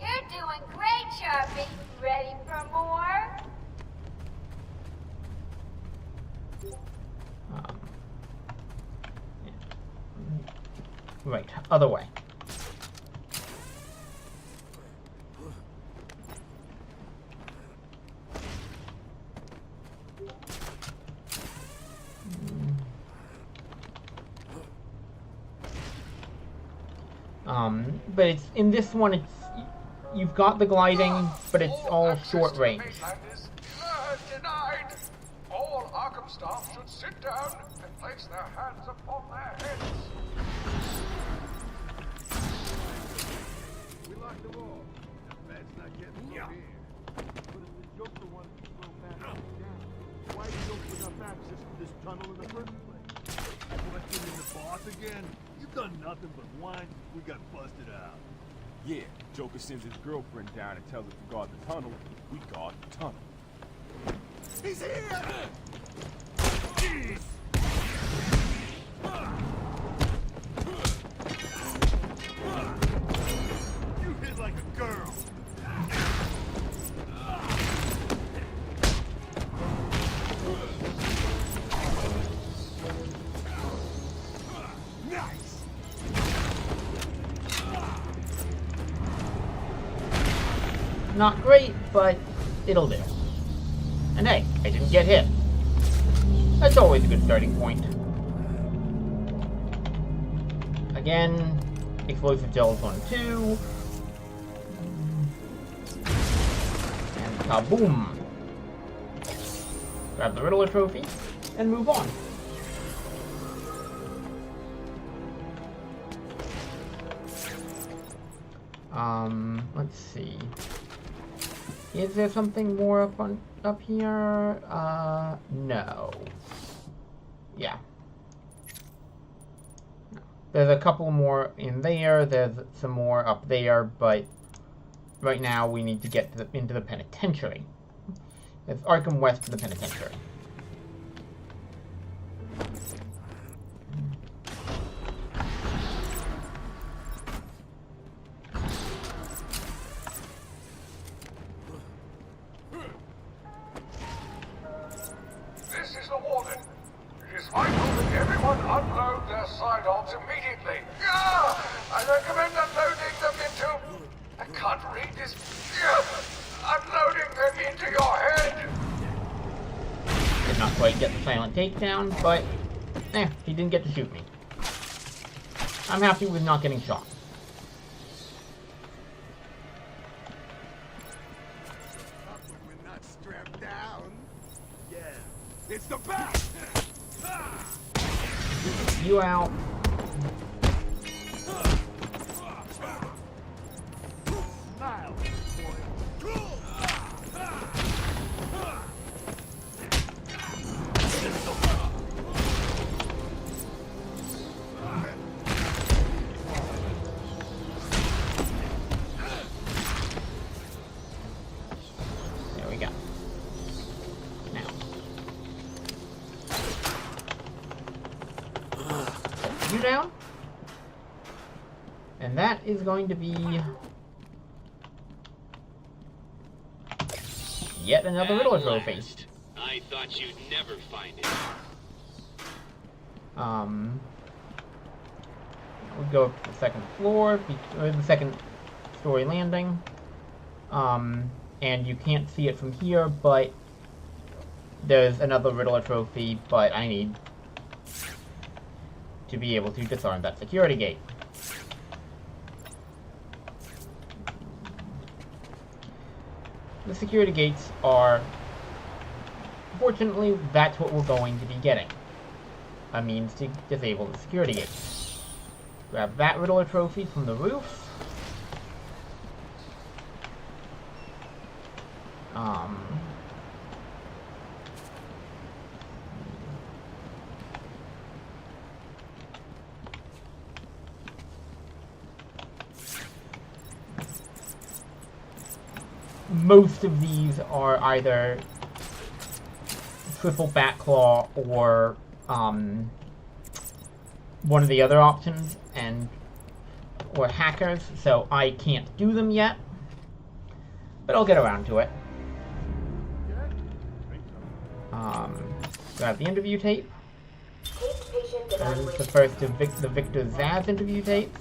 You're doing great, Sharpie. Ready for more? Right, other way. But it's in this one. It's you've got the gliding, but it's all short range. Denied. All Arkham staff should sit down and place their hands upon their heads. We locked them all. That's not getting through here. But if the Joker wanted to throw back down, why did Joker have access to this tunnel in the first place? Questioning the boss again? You've done nothing but whine. We got busted out. Yeah, Joker sends his girlfriend down and tells her to guard the tunnel. We guard the tunnel. He's here! Jeez! You hit like a girl. Nice! Not great, but it'll do. And hey, I didn't get hit. That's always a good starting point. Again, explosive gels 1 and 2. And kaboom! Grab the Riddler trophy and move on. Let's see. Is there something more up here? No. Yeah. No. There's a couple more in there. There's some more up there, but right now we need to get into the penitentiary. It's Arkham West to the penitentiary. This is the warden. It is vital that everyone unload their sidearms immediately. I recommend unloading them into... I can't read this. Unloading them into your head. Did not quite get the silent takedown, but He didn't get to shoot me. I'm happy with not getting shot. We're not strapped down. Yeah, it's the back. You out. Smile, There we go. Now. You down. And that is going to be yet another Riddler trophy. I thought you'd never find it. We'll go up to the second floor, or the second story landing. And you can't see it from here, but there's another Riddler trophy, but I need to be able to disarm that security gate. The security gates are, fortunately, that's what we're going to be getting. A means to disable the security gates. Grab that Riddler trophy from the roof. Most of these are either triple back claw or one of the other options, or hackers, so I can't do them yet, but I'll get around to it. Grab the interview tape. This is the first of the Victor Zsasz interview tape.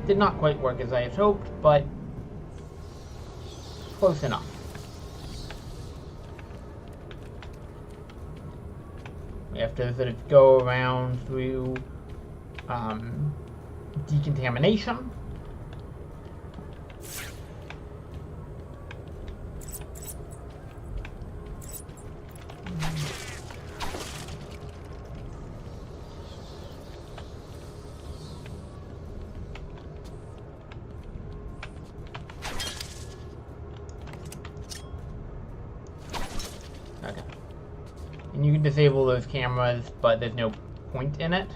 Did not quite work as I had hoped, but close enough. We have to sort of go around through decontamination. Okay. And you can disable those cameras, but there's no point in it.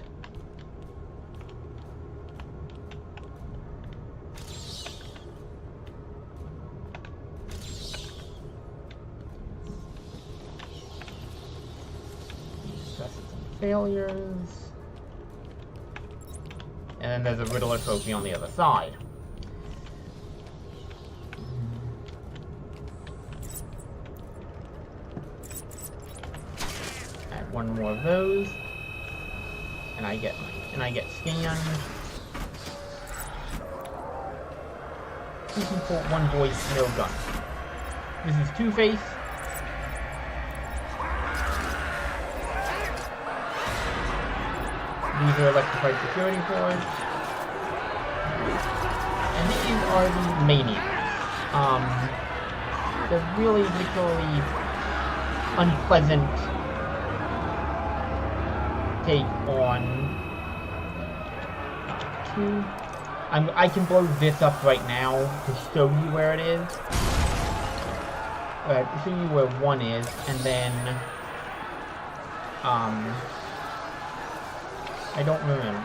Failures. And then there's a Riddler trophy on the other side. Add one more of those. And I get scanned. 2 people, 1 voice, no gun. This is Two-Face. These are electrified security force. And these are the maniacs. They're really literally unpleasant take on two. I can blow this up right now to show you where it is. To show you where 1 is, and then I don't remember.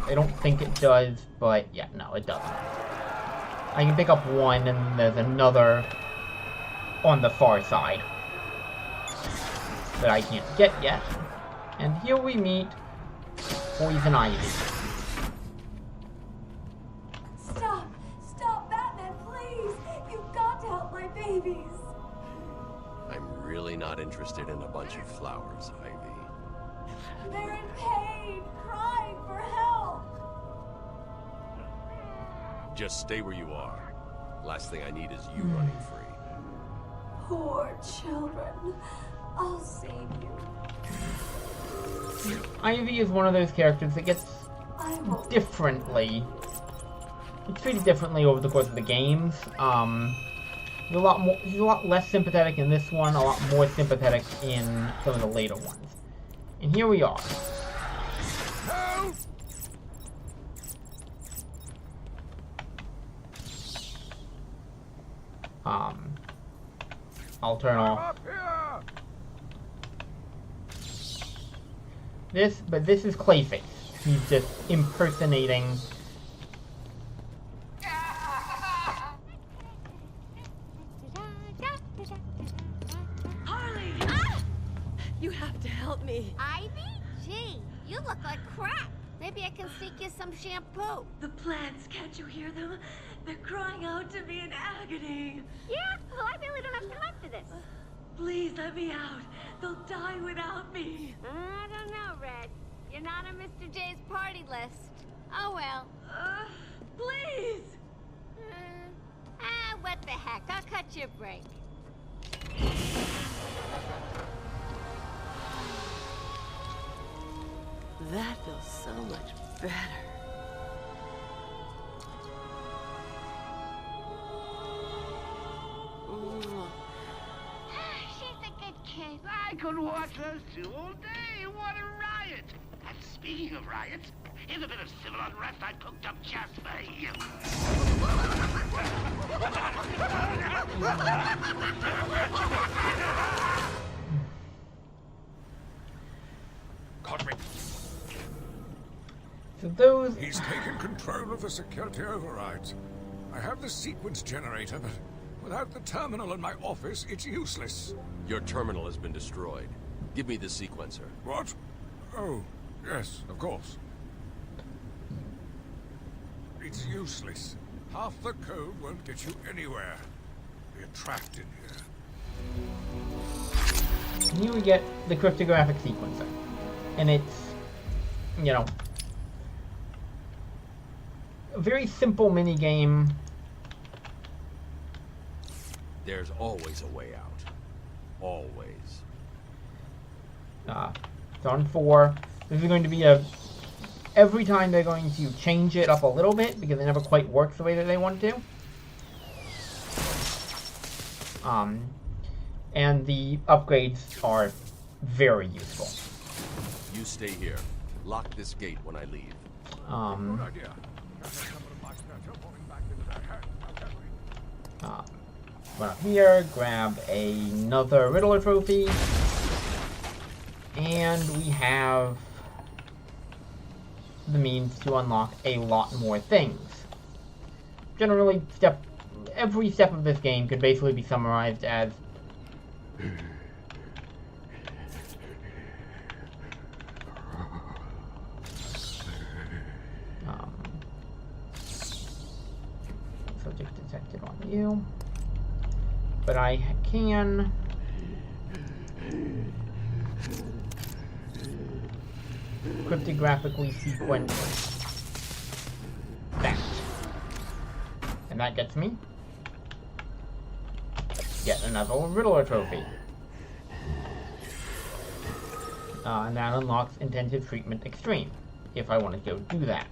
I don't think it does, but yeah, no, it doesn't. I can pick up 1, and there's another on the far side that I can't get yet. And here we meet Poison Ivy. Stop! Stop, Batman, please! You've got to help my babies! I'm really not interested in a bunch of flowers, Ivy. They're in pain, crying for help! Just stay where you are. Last thing I need is you running free. Poor children. I'll save you. Ivy is one of those characters that gets differently. It's treated differently over the course of the games. She's a lot less sympathetic in this one, a lot more sympathetic in some of the later ones. And here we are. I'll turn off this, but this is Clayface. He's just impersonating. Harley! Ah! You have to help me. Ivy? Gee, you look like crap. Maybe I can sneak you some shampoo. The plants, can't you hear them? They're crying out to me in agony. Yeah? Well, I really don't have time for this. Please let me out. They'll die without me. I don't know, Red. You're not on Mr. J's party list. Oh, well. Please! What the heck? I'll cut you a break. That feels so much better. She's a good kid. I could watch those two all day. What a riot! And speaking of riots, here's a bit of civil unrest I cooked up just for you. Got me. So those... He's taken control of the security overrides. I have the sequence generator, but without the terminal in my office, it's useless. Your terminal has been destroyed. Give me the sequencer. What? Oh, yes, of course. It's useless. Half the code won't get you anywhere. You're trapped in here. Here we get the cryptographic sequencer. And it's, you know, a very simple mini game. There's always a way out. Always. It's on 4. This is going to be a... Every time they're going to change it up a little bit because it never quite works the way that they want to. And the upgrades are very useful. You stay here. Lock this gate when I leave. Good idea. Run up here, grab another Riddler trophy, and we have the means to unlock a lot more things. Generally, every step of this game could basically be summarized as subject detected on you. But I can cryptographically sequence that. And that gets me yet another Riddler trophy. And that unlocks Intensive Treatment Extreme, if I want to go do that.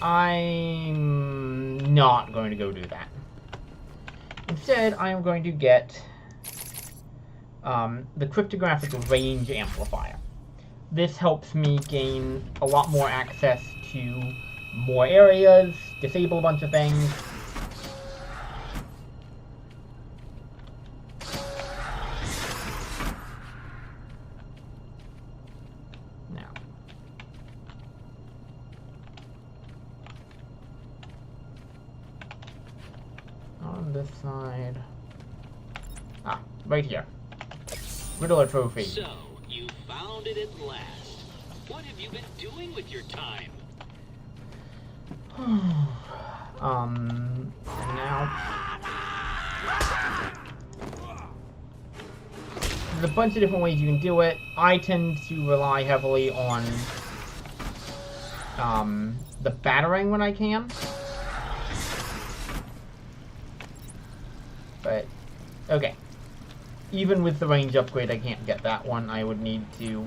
I'm not going to go do that. Instead, I am going to get the cryptographic range amplifier. This helps me gain a lot more access to more areas, disable a bunch of things. Now, on this side, right here, Riddler trophy. So, you found found it at last. What have you been doing with your time? Now there's a bunch of different ways you can do it. I tend to rely heavily on the battering when I can. But, okay. Even with the range upgrade, I can't get that one. I would need to...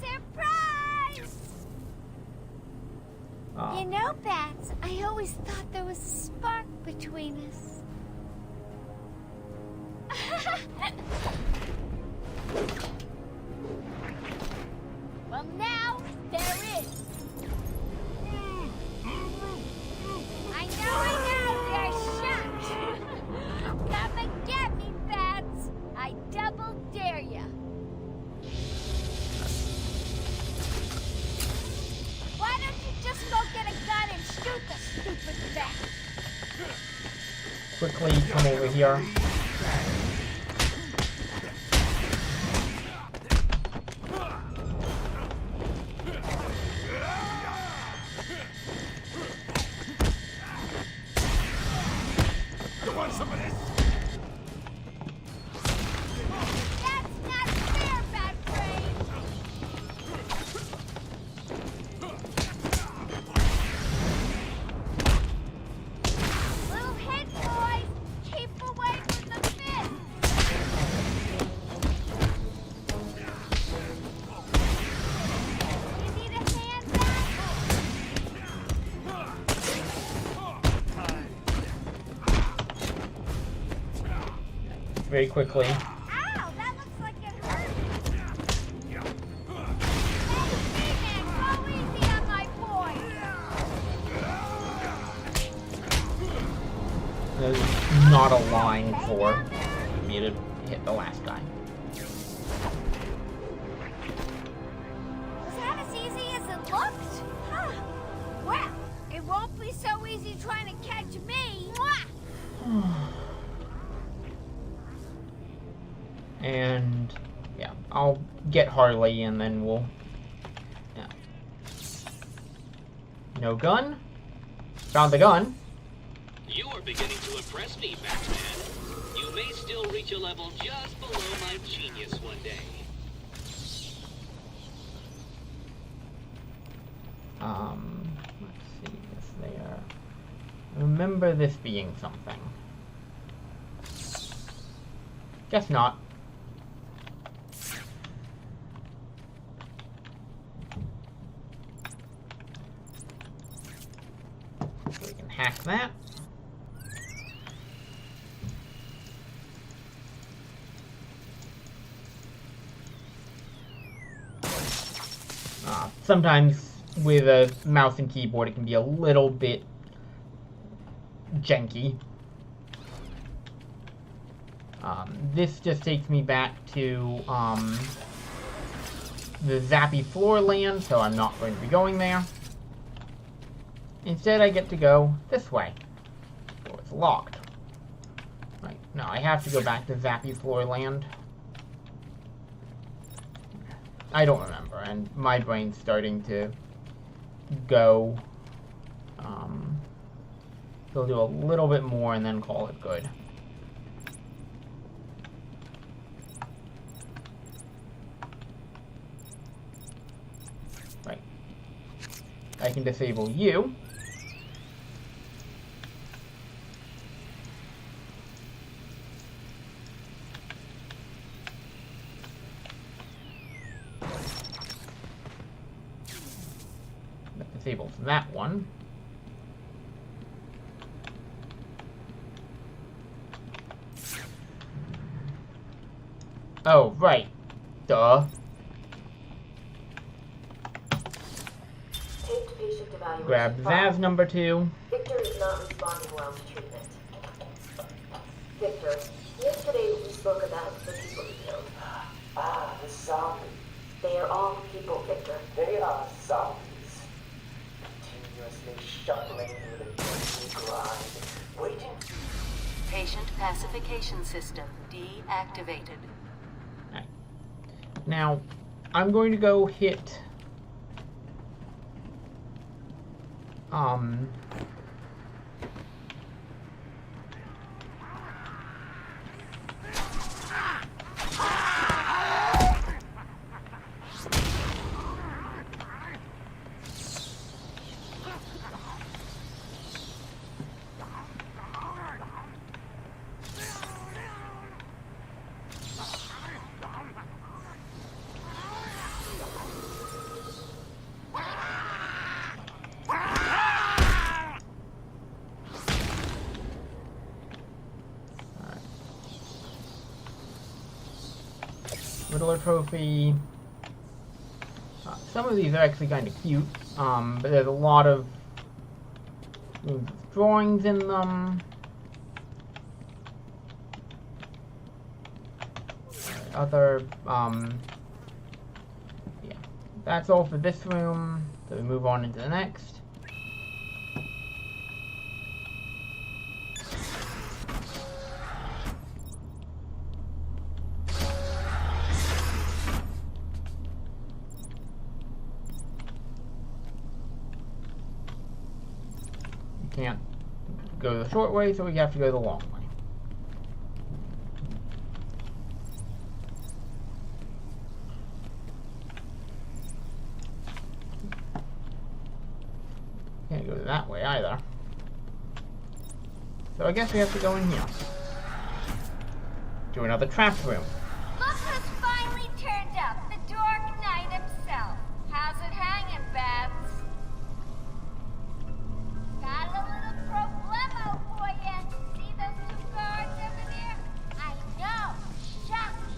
Surprise! You know, Bats, I always thought there was a spark between us. Well, now there is. I know, they're shocked. Come and get me, Bats. I double dare ya. Why don't you just go get a gun and shoot the stupid bat? Quickly come over here. Very quickly. Ow, that looks like it hurt. Hey, man, go easy on my boy. There's not a line for me to hit the last guy. Was that as easy as it looked? Huh. Well, it won't be so easy trying to catch me. Mwah! And yeah, I'll get Harley and then we'll... Yeah. No gun? Found the gun. You are beginning to impress me, Batman. You may still reach a level just below my genius one day. Let's see this there. Remember this being something. Guess not. We can hack that. Sometimes with a mouse and keyboard it can be a little bit janky. This just takes me back to the zappy floor land, so I'm not going to be going there. Instead, I get to go this way. So it's locked. Right, no, I have to go back to zappy floor land. I don't remember, and my brain's starting to go. So I'll do a little bit more and then call it good. Right. I can disable you. That disables that one. Oh, right. Duh. Taped patient evaluation. Grab Zaz number 2. Victor is not responding well to treatment. Victor, yesterday we spoke about the people you killed. The zombies. They are all people, Victor. They are zombies. Continuously shuffling through the deadly grind, waiting. Patient pacification system deactivated. Right. Now, I'm going to go hit... Riddler trophy. Some of these are actually kind of cute, but there's a lot of drawings in them. Other, yeah. That's all for this room, so we move on into the next. Can't go the short way, so we have to go the long way. Can't go that way either. So I guess we have to go in here. To another trap room. Look who's finally turned up, the Dark Knight himself. How's it hanging, Babs? Got a little problemo for you. See those two guards over there? I know. Shocking.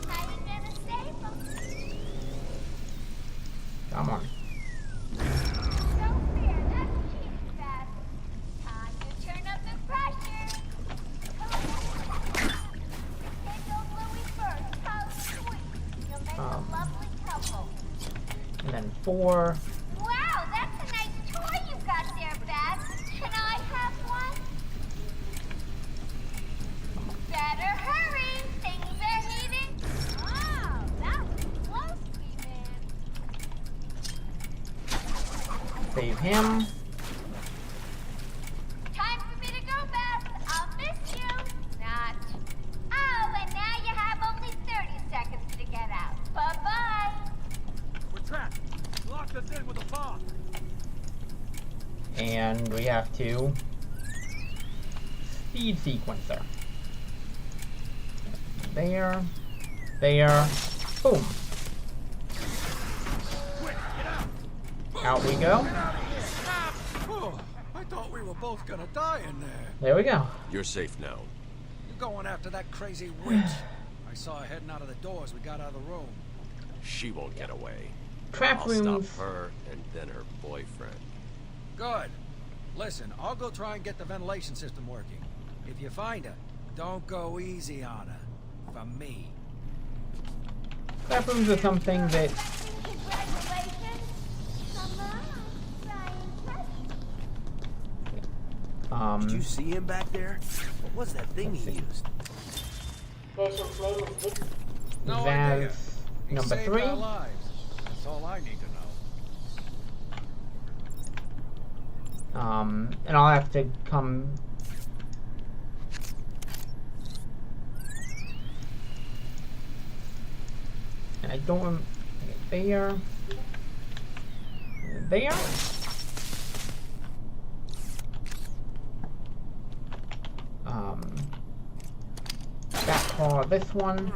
How you gonna save them? Come on. So fair. That's cheap, Babs. Time to turn up the pressure. Handle Louis first. How sweet. You'll make a lovely couple. And then 4. Wow, that's a nice toy you got there, Babs. Can I have one? Better hurry. Things are heating. Wow, that was close, sweet man. Save him. Time for me to go, Babs. I'll miss you. Not. Oh, and now you have only 30 seconds to get out. Bye-bye. We're trapped. Locked us in with a bomb. And we have to speed sequencer. There. There. Boom. Quick, get out. Out we go. Oh, I thought we were both gonna die in there. There we go. You're safe now. You're going after that crazy witch. I saw her heading out of the door as we got out of the room. She won't get away. Trap I'll rooms. stop her and then her boyfriend. Good. Listen, I'll go try and get the ventilation system working. If you find her, don't go easy on her. For me. Trap rooms are something that Congratulations. Come on, Did you see him back there? What was that thing he used? Patient's name is Vic. No idea. That's He number saved 3. our lives. That's all I need to know. And I'll have to come. And I don't remember. There. There. That claw, this one.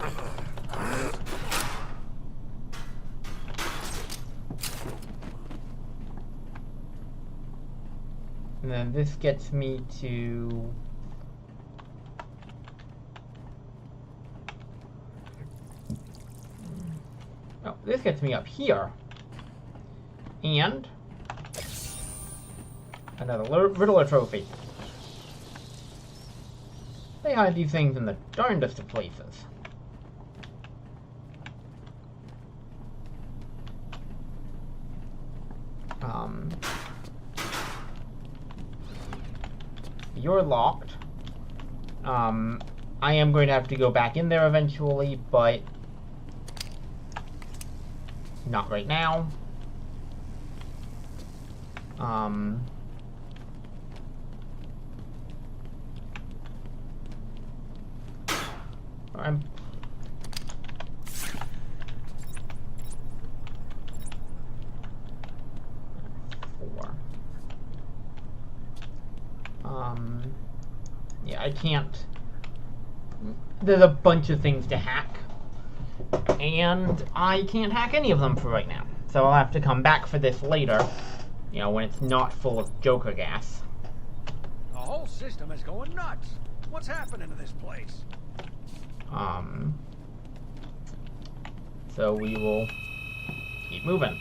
And then this gets me to... Oh, this gets me up here. And... another Riddler trophy. They hide these things in the darndest of places. You're locked. I am going to have to go back in there eventually, but Not right now. I'm... Yeah, I can't... There's a bunch of things to hack. And I can't hack any of them for right now. So I'll have to come back for this later. You know, when it's not full of Joker gas. The whole system is going nuts. What's happening to this place? So we will keep moving.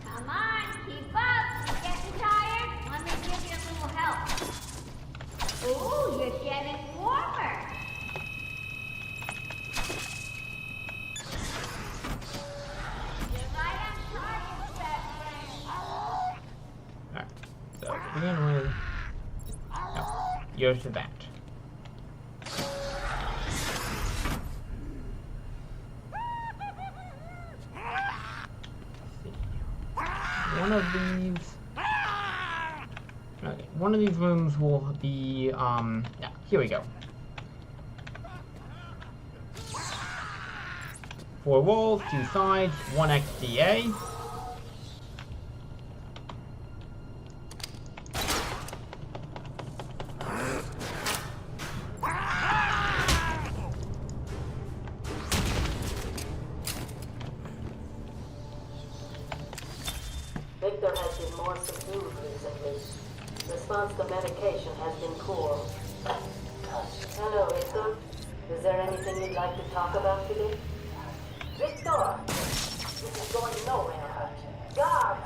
Come on, keep up. Getting tired? Let me give you a little help. Ooh, you're getting warmer. You're right on target, bad friend. Alright, so begin with... No, yours to that. One of these... Okay, one of these rooms will be, yeah, here we go. 4 walls, 2 sides, 1 XDA. Victor has been more subdued recently. Response to medication has been poor. Hello, Victor. Is there anything you'd like to talk about today? Victor! This is going nowhere. God!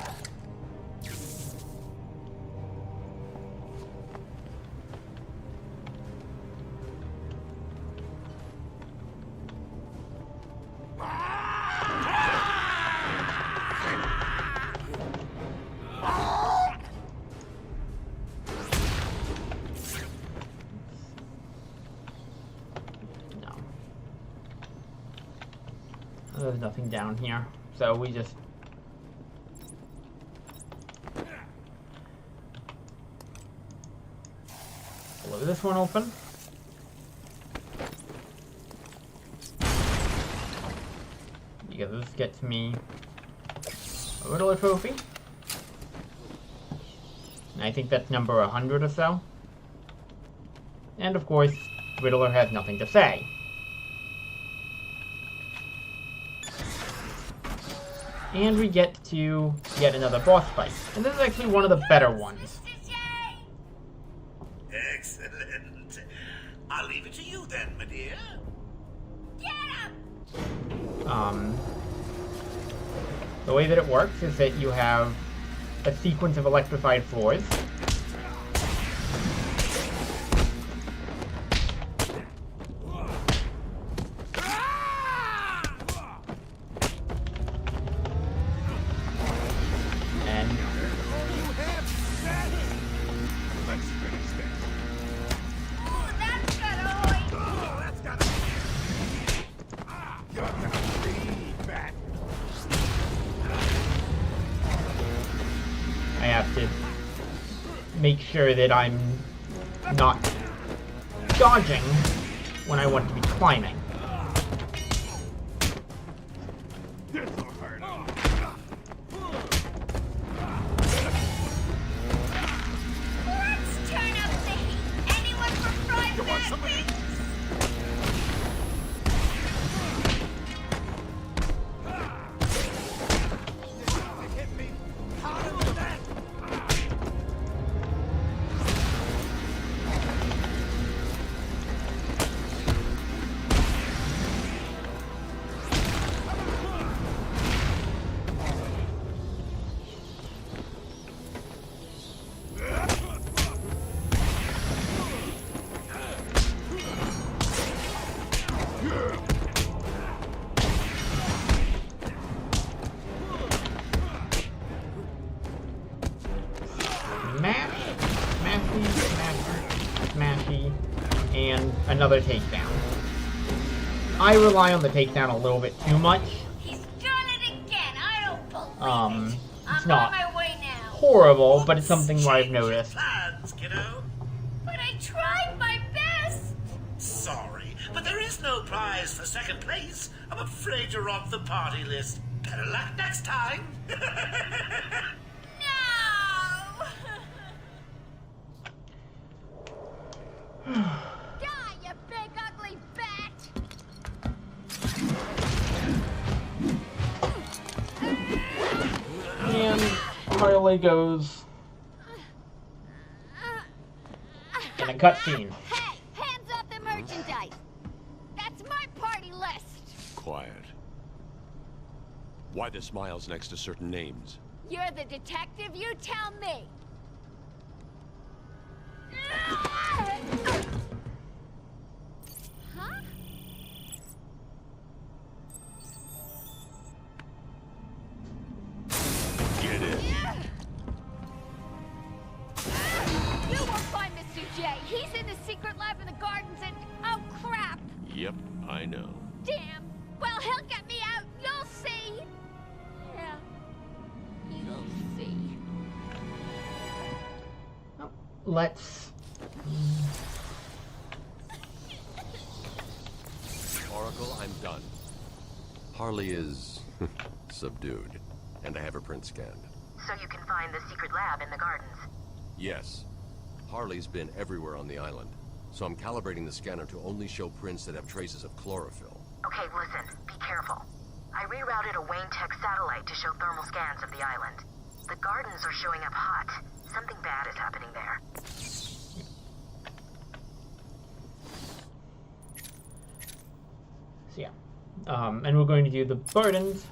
There's nothing down here, so we just... blow this one open. Because this gets me a Riddler trophy. And I think that's number 100 or so. And of course, Riddler has nothing to say. And we get to yet another boss fight. And this is actually one of the better ones. Excellent. I'll leave it to you then, my dear. The way that it works is that you have a sequence of electrified floors. Make sure that I'm not dodging when I want to be climbing. Let's turn up the heat. Anyone for fried sandwich? another takedown. I rely on the takedown a little bit too much. He's done it again. I don't believe it. It's I'm not on my way now. horrible, but it's something where I've noticed. Plans, kiddo. But I tried my best. Sorry, but there is no prize for second place. I'm afraid you're off the party list. Better luck next time. Die, you big ugly bat! And Marley goes in a cutscene. Hey, hands off the merchandise. That's my party list. Quiet. Why the smiles next to certain names? You're the detective, you tell me. Huh? Get in. You won't find Mr. J. He's in the secret lab in the gardens and... oh, crap. Yep, I know. Damn. Well, he'll get me out. You'll see. Yeah. You'll see. Let's... Oracle, I'm done. Harley is subdued, and I have her print scanned. So you can find the secret lab in the gardens? Yes. Harley's been everywhere on the island, so I'm calibrating the scanner to only show prints that have traces of chlorophyll. Okay, listen, be careful. I rerouted a Wayne Tech satellite to show thermal scans of the island. The gardens are showing up hot. Something bad is happening there. So yeah. And we're going to do the gardens.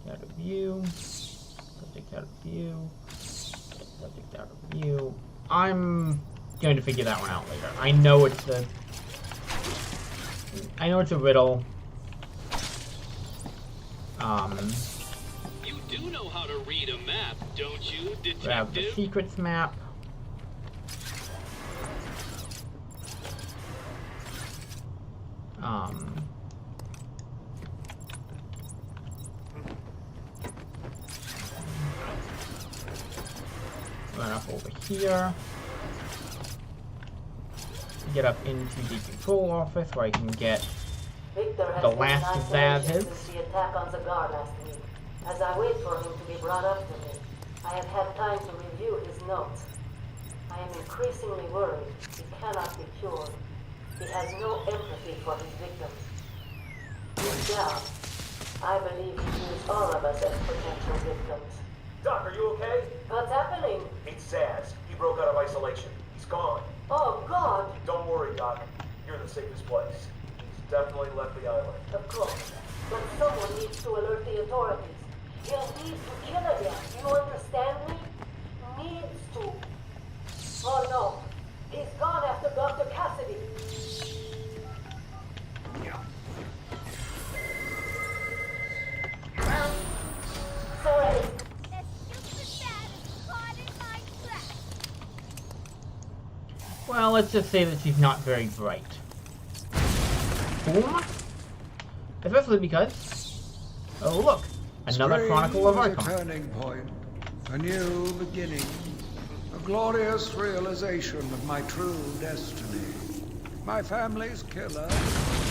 Out of view. Subject out of view. Subject out of view. I'm going to figure that one out later. I know it's a riddle. You do know how to read a map, don't you, detective? Grab the secrets map. Run up over here. Get up into the control office where I can get the last of Zaz's. Since the attack on Zagar last week. As I wait for him to be brought up to me, I have had time to review his notes. I am increasingly worried he cannot be cured. He has no empathy for his victims. Deep down, I believe he views all of us as potential victims. Doc, are you okay? What's happening? It's Zaz. He broke out of isolation. He's gone. Oh, God! Don't worry, Doc. You're in the safest place. He's definitely left the island. Of course. But someone needs to alert the authorities. He needs to kill again. You understand me? Needs to. Oh, no. He's gone after Dr. Cassidy. Sorry. Well, let's just say that she's not very bright. Boom. Especially because... oh, look. Another Chronicle of Spring is Arkham. a turning point. A new beginning. A glorious realization of my true destiny. My family's killer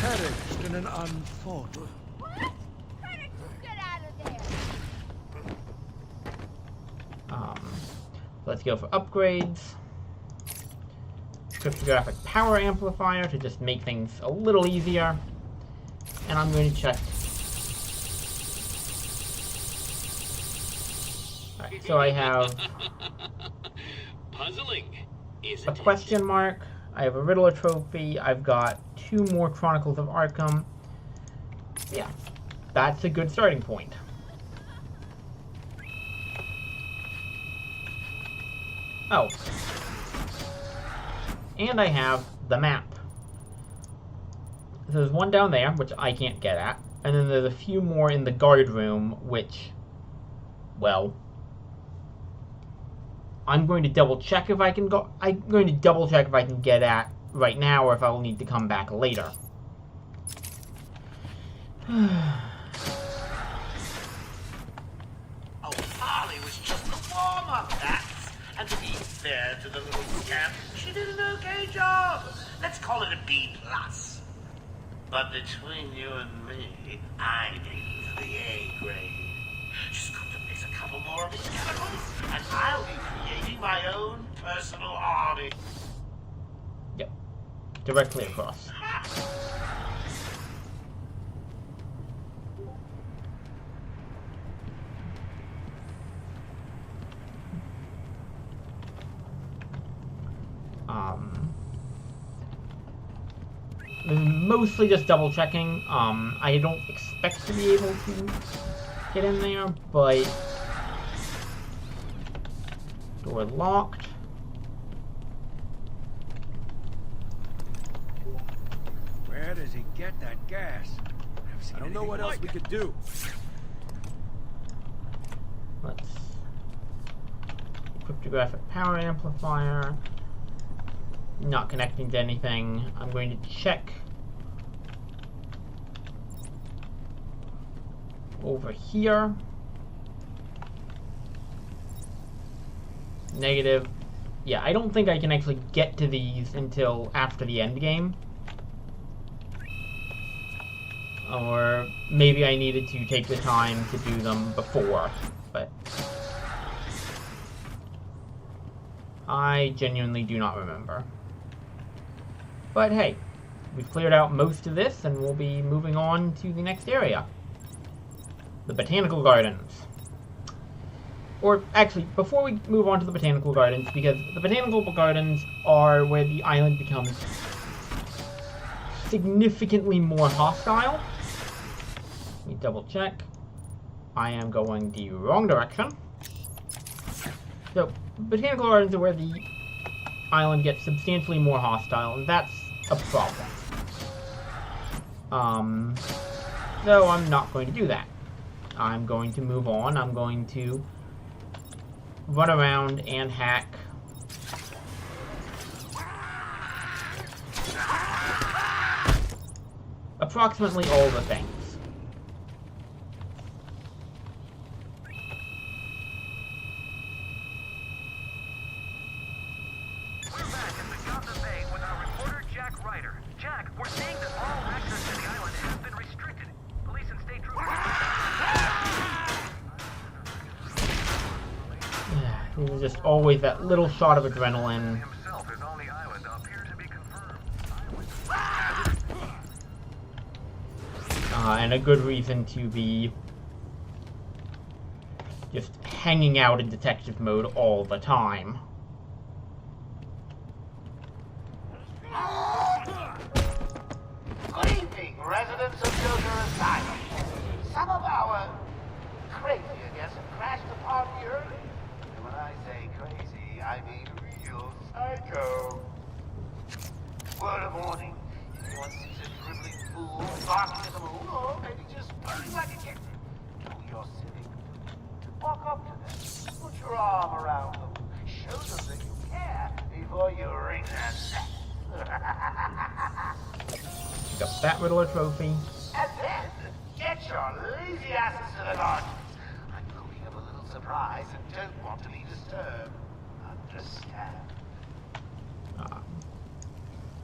perished in an unfought. What? How did you get out of there? Let's go for upgrades. Cryptographic power amplifier to just make things a little easier. And I'm going to check. Alright, so I have Puzzling, a question mark. I have a Riddler trophy. I've got 2 more Chronicles of Arkham. Yeah, that's a good starting point. Oh. And I have the map. So there's one down there, which I can't get at. And then there's a few more in the guard room, which, well, I'm going to double check if I can go. I'm going to double check if I can get at right now, or if I will need to come back later. Oh, Harley was just a warm-up, that's. And to be fair to the little scamp, she did an okay job. Let's call it a B+. But between you and me, I need the A grade. Just got to mix a couple more of these chemicals, and I'll be creating my own personal army. Yep. Directly across. Mostly just double checking. I don't expect to be able to get in there, but door locked. Where does he get that gas? I don't know what else we could do. Let's cryptographic power amplifier. Not connecting to anything. I'm going to check over here. Negative. Yeah, I don't think I can actually get to these until after the end game. Or maybe I needed to take the time to do them before, but I genuinely do not remember. But hey, we've cleared out most of this, and we'll be moving on to the next area. The Botanical Gardens. Or, actually, before we move on to the Botanical Gardens, because the Botanical Gardens are where the island becomes significantly more hostile. Let me double check. I am going the wrong direction. So, Botanical Gardens are where the island gets substantially more hostile, and that's a problem. So I'm not going to do that. I'm going to move on. I'm going to run around and hack approximately all the things. There's just always that little shot of adrenaline. And a good reason to be just hanging out in detective mode all the time. Good evening, residents of Joker Asylum. Some of our crazy, I guess, have crashed the party early. And when I say crazy, I mean real psycho. Word of warning, if anyone sees a dribbling fool barking at the moon, or maybe just burning like a kitten, know you're sitting. Walk up to them, put your arm around them, show them that you care before you wring their neck. Got that Riddler trophy. And then, get your lazy asses to the garden. I'm cooking up a little surprise and don't want to be disturbed. Understand?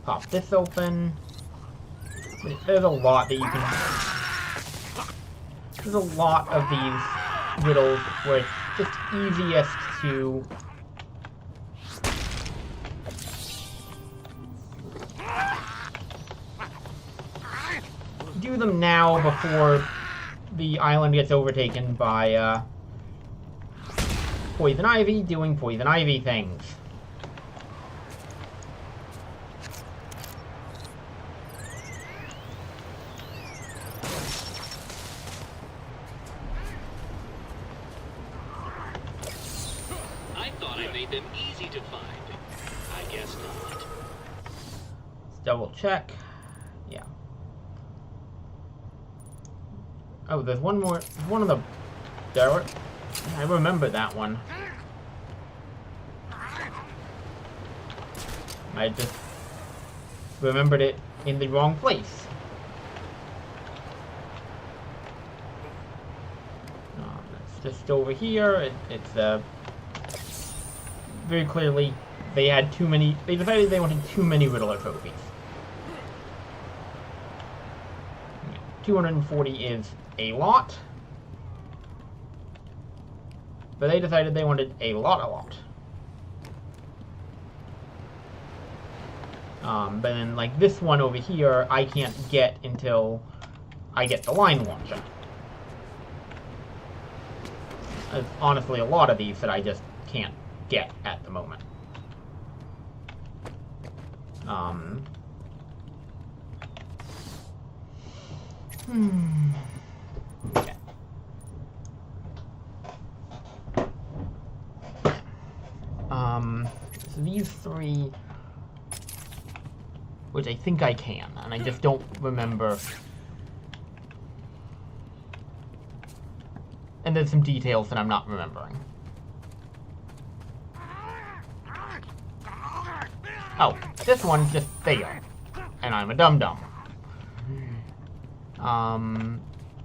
Pop this open. There's a lot that you can... There's a lot of these riddles where it's just easiest to... do them now before the island gets overtaken by Poison Ivy doing Poison Ivy things. I thought I made them easy to find. I guess not. Let's double check. Yeah. Oh, there's one more. One of the... Derek. I remember that one. I just remembered it in the wrong place. It's just over here. It's very clearly they had too many. They decided they wanted too many Riddler trophies. 240 is a lot, but they decided they wanted a lot. But then, like, this one over here, I can't get until I get the line launcher. There's honestly a lot of these that I just can't get at the moment. Okay. So these three, which I think I can, and I just don't remember. And there's some details that I'm not remembering. Oh, this one's just there, and I'm a dum-dum.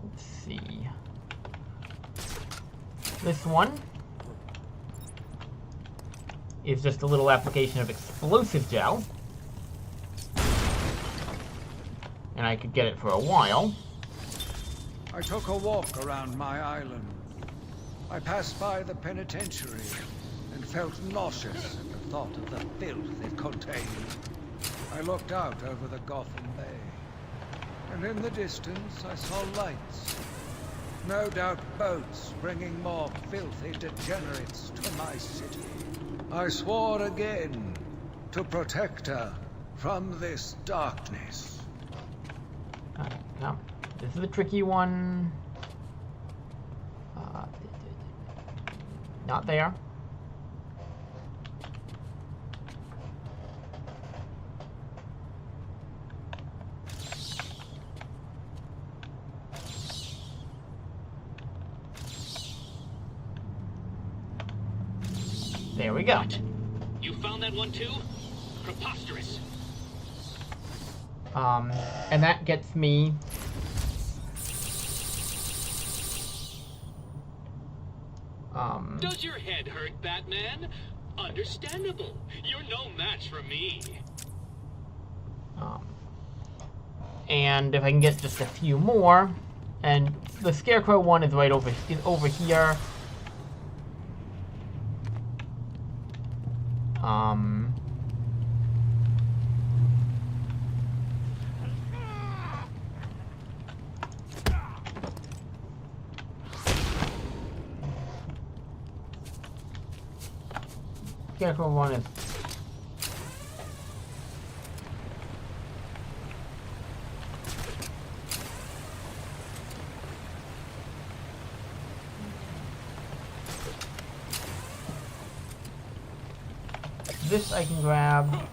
Let's see. This one is just a little application of explosive gel. And I could get it for a while. I took a walk around my island. I passed by the penitentiary and felt nauseous at the thought of the filth it contained. I looked out over the Gotham Bay, and in the distance I saw lights. No doubt boats bringing more filthy degenerates to my city. I swore again to protect her from this darkness. No, this is a tricky one. Not there. There we go. What? You found that one too? Preposterous. And that gets me Does your head hurt, Batman? Understandable. You're no match for me. And if I can get just a few more, and the Scarecrow one is right over here. Scarecrow one is this I can grab.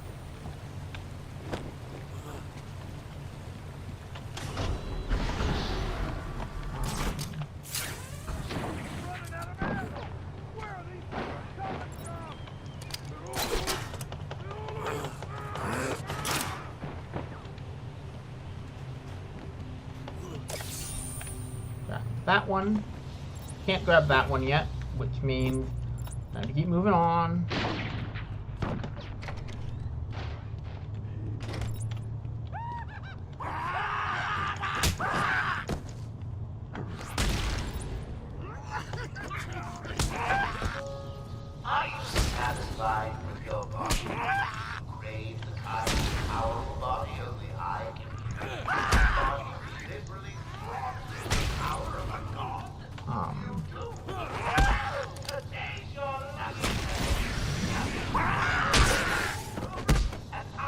That one. Can't grab that one yet, which means I have to keep moving on. Are you satisfied with your body? Crave the kind of powerful body only I can give. Are you liberally drawn to the power of a god? Today's your lucky day. And I,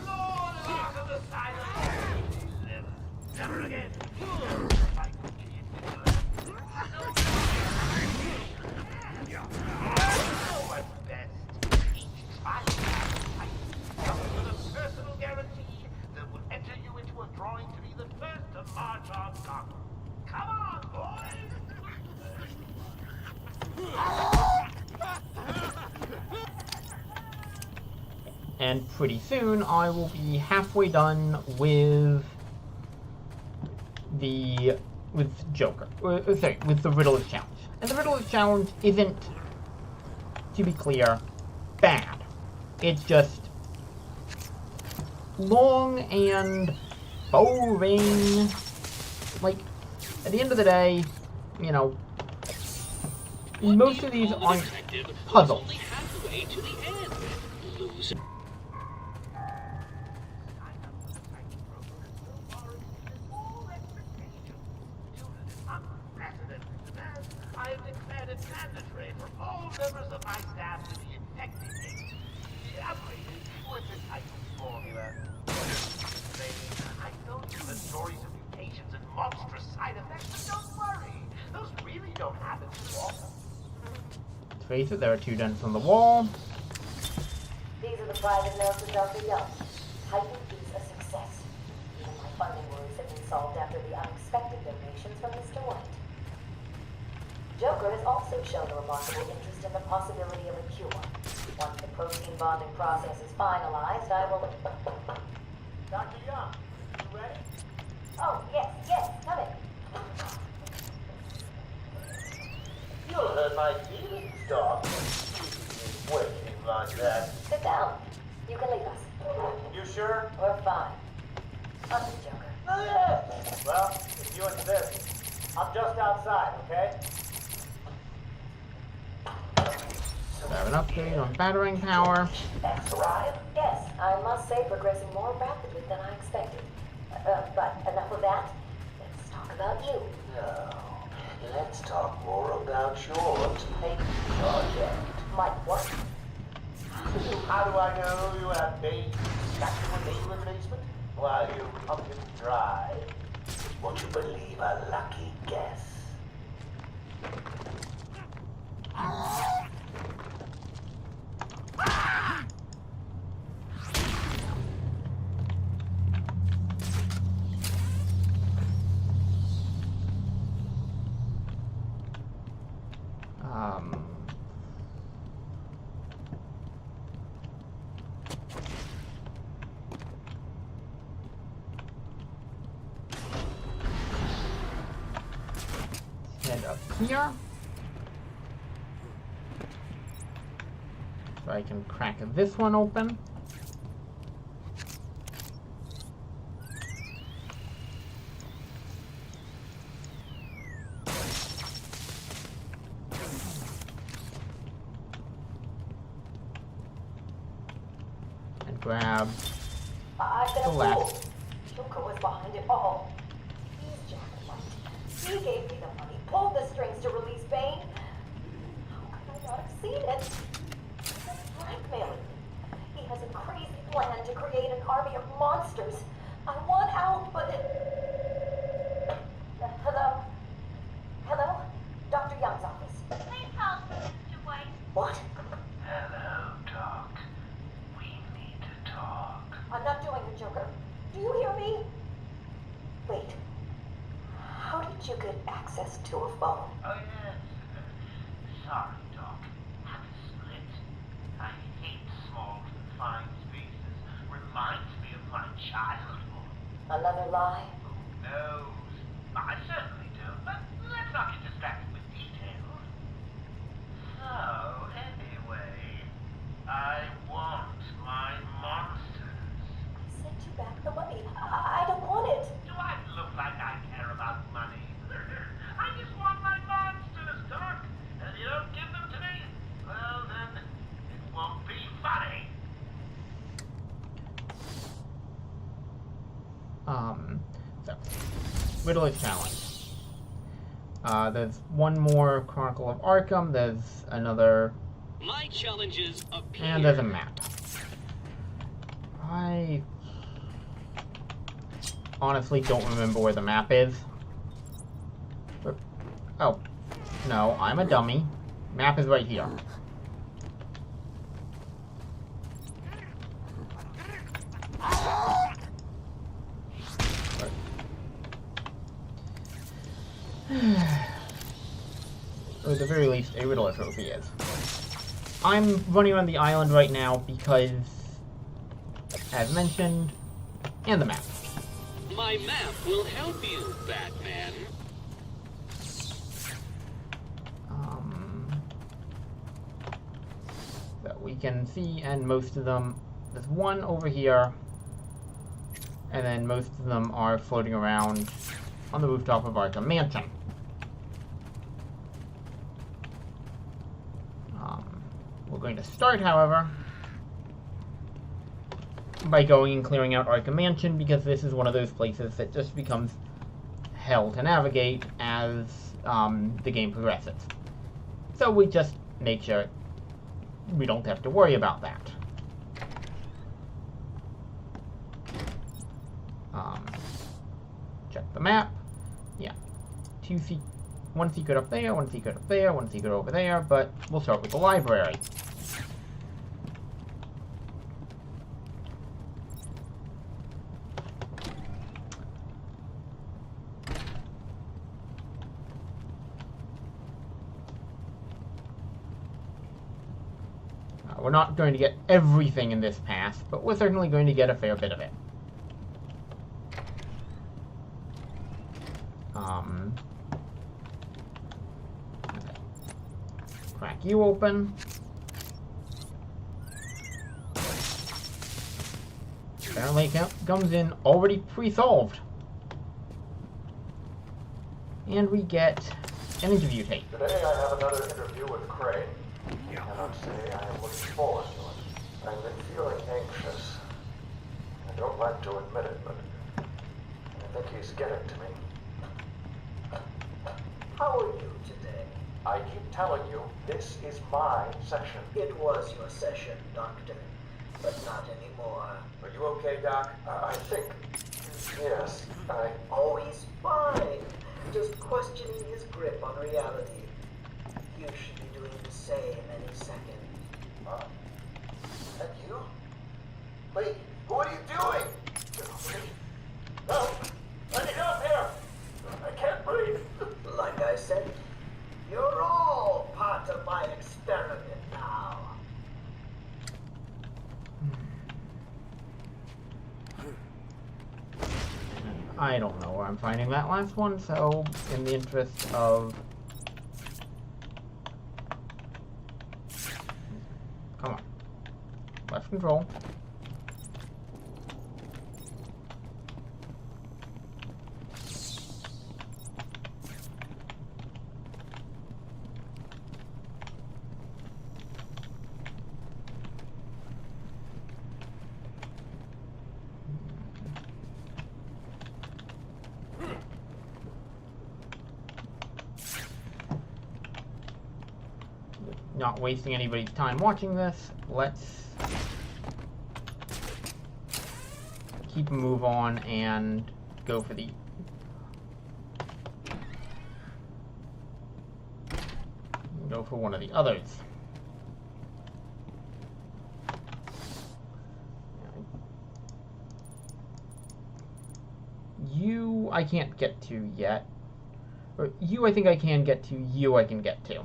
Lord of Asylum, live never again. march on Gotham. Come on, boys! And pretty soon, I will be halfway done with Joker. Sorry, with the Riddler's Challenge. And the Riddler's Challenge isn't, to be clear, bad. It's just long and boring. Like, at the end of the day, you know, most of these aren't puzzles. I have declared it mandatory for all members of my staff to be infected with the type of formula. I know you the stories of mutations and monstrous side effects, but don't worry. Those really don't happen too often. Let's face it, there are 2 dents on the wall. These are the private notes of Dr. Young. Titan is a success. Even my funding worries have been solved after the unexpected donations from Mr. White. Joker has also shown a remarkable interest in the possibility of a cure. Once the protein bonding process is finalized, I will... Dr. Young, you ready? Oh, yes, come in. You'll hurt my feelings, Doc. Working like that. Sit down. You can leave us. You sure? We're fine. Under Joker. Oh, yeah. Well, if you insist, I'm just outside, okay? We have an upgrade on battering power. That's right. Yes, I must say progressing more rapidly than I expected. But enough of that. Let's talk about you. No. Let's talk more about your tape project. My what? How do I know you have made sacrifice in the basement? While you pumpkin dry. Won't you believe a lucky guess? Head up here. So I can crack this one open. And grab I've been the a fool. last. Joker was behind it all. He's Jack White. He gave me the money, pulled the strings to release Bane. How could I not have seen it? He's blackmailing me. He has a crazy plan to create an army of monsters. I want out, but... Hello? Hello? Dr. Young's office. Please hold, Mr. White. What? Hello, Doc. We need to talk. I'm not doing it, Joker. Do you hear me? Wait. How did you get access to a phone? Oh, yes. Sorry, Doc. Had to split. I hate small, confined spaces. Reminds me of my childhood. Another lie? Who knows? I certainly do, but let's not get distracted with details. So, anyway, I want my monsters. I sent you back the money. I don't want it. Do I look like I care about money? I just want my monsters, Doc. And you don't give them to me, well then, it won't be funny. So, Riddler's Challenge. There's one more Chronicle of Arkham, there's another, My challenges appear. and there's a map. I honestly don't remember where the map is. But, oh, no, I'm a dummy. Map is right here. Or at the very least, a Riddler trophy is. I'm running around the island right now because, as mentioned, and the map. My map will help you, Batman. So we can see, and most of them, there's one over here, and then most of them are floating around on the rooftop of Arkham Mansion. We're going to start, however, by going and clearing out Arkham Mansion, because this is one of those places that just becomes hell to navigate as the game progresses. So we just make sure we don't have to worry about that. Check the map. Yeah. One secret up there, one secret up there, one secret over there, but we'll start with the library. We're not going to get everything in this pass, but we're certainly going to get a fair bit of it. Crack you open. Apparently comes in already pre-solved. And we get an interview tape. Today I have another interview with Crane. I cannot say I am looking forward to it. I've been feeling anxious. I don't like to admit it, but I think he's getting to me. How are you today? I keep telling you, this is my session. It was your session, Doctor, but not anymore. Are you okay, Doc? I think... Yes, Oh, he's fine. Just questioning his grip on reality. You should be doing the same any second. That you? Wait, what are you doing? Help! I need help here! I can't breathe! Like I said, you're all part of my experiment now. I don't know where I'm finding that last one, so in the interest of... Come on. Left control. Not wasting anybody's time watching this, let's keep a move on and go for the... Go for one of the others. You, I can't get to yet. Or you, I think I can get to. You, I can get to.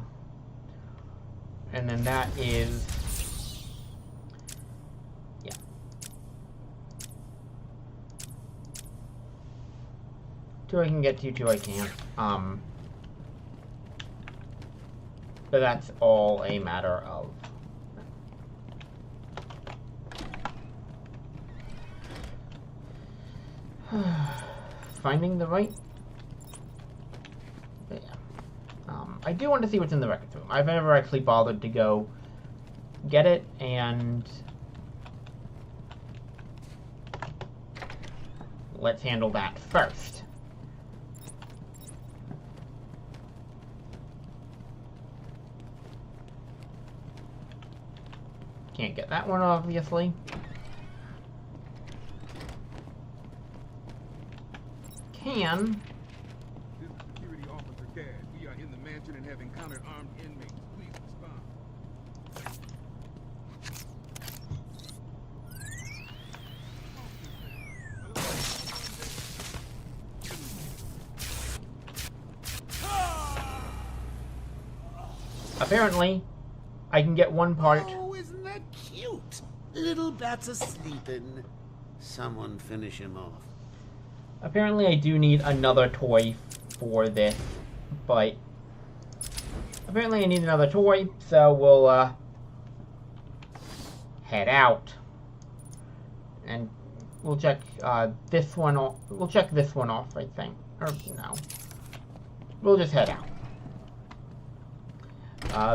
And then that is... Yeah. Two I can get to, two I can't. But that's all a matter of... finding the right... Yeah. I do want to see what's in the records room. I've never actually bothered to go get it, and let's handle that first. Can't get that one, obviously. Can... This is Security Officer Dad. We are in the mansion and have encountered armed inmates. Please respond. apparently, I can get one part. Oh, isn't that cute? Little bats are sleeping. Someone finish him off. Apparently, I do need another toy for this, but apparently I need another toy, so we'll head out, and we'll check this one off. We'll check this one off, I think, or no. We'll just head out.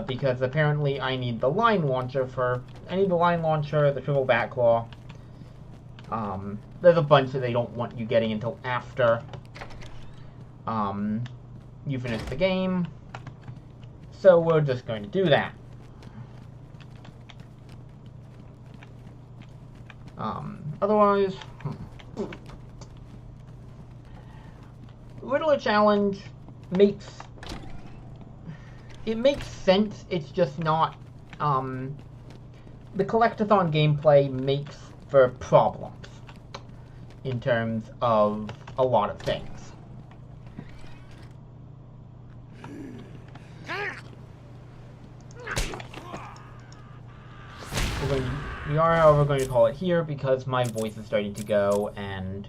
Because apparently I need the line launcher for... I need the line launcher, the triple bat claw. There's a bunch that they don't want you getting until after you finish the game. So we're just going to do that. Otherwise... Riddler Challenge makes... It makes sense, it's just not, the Collectathon gameplay makes for problems in terms of a lot of things. We are, however, going to call it here because my voice is starting to go, and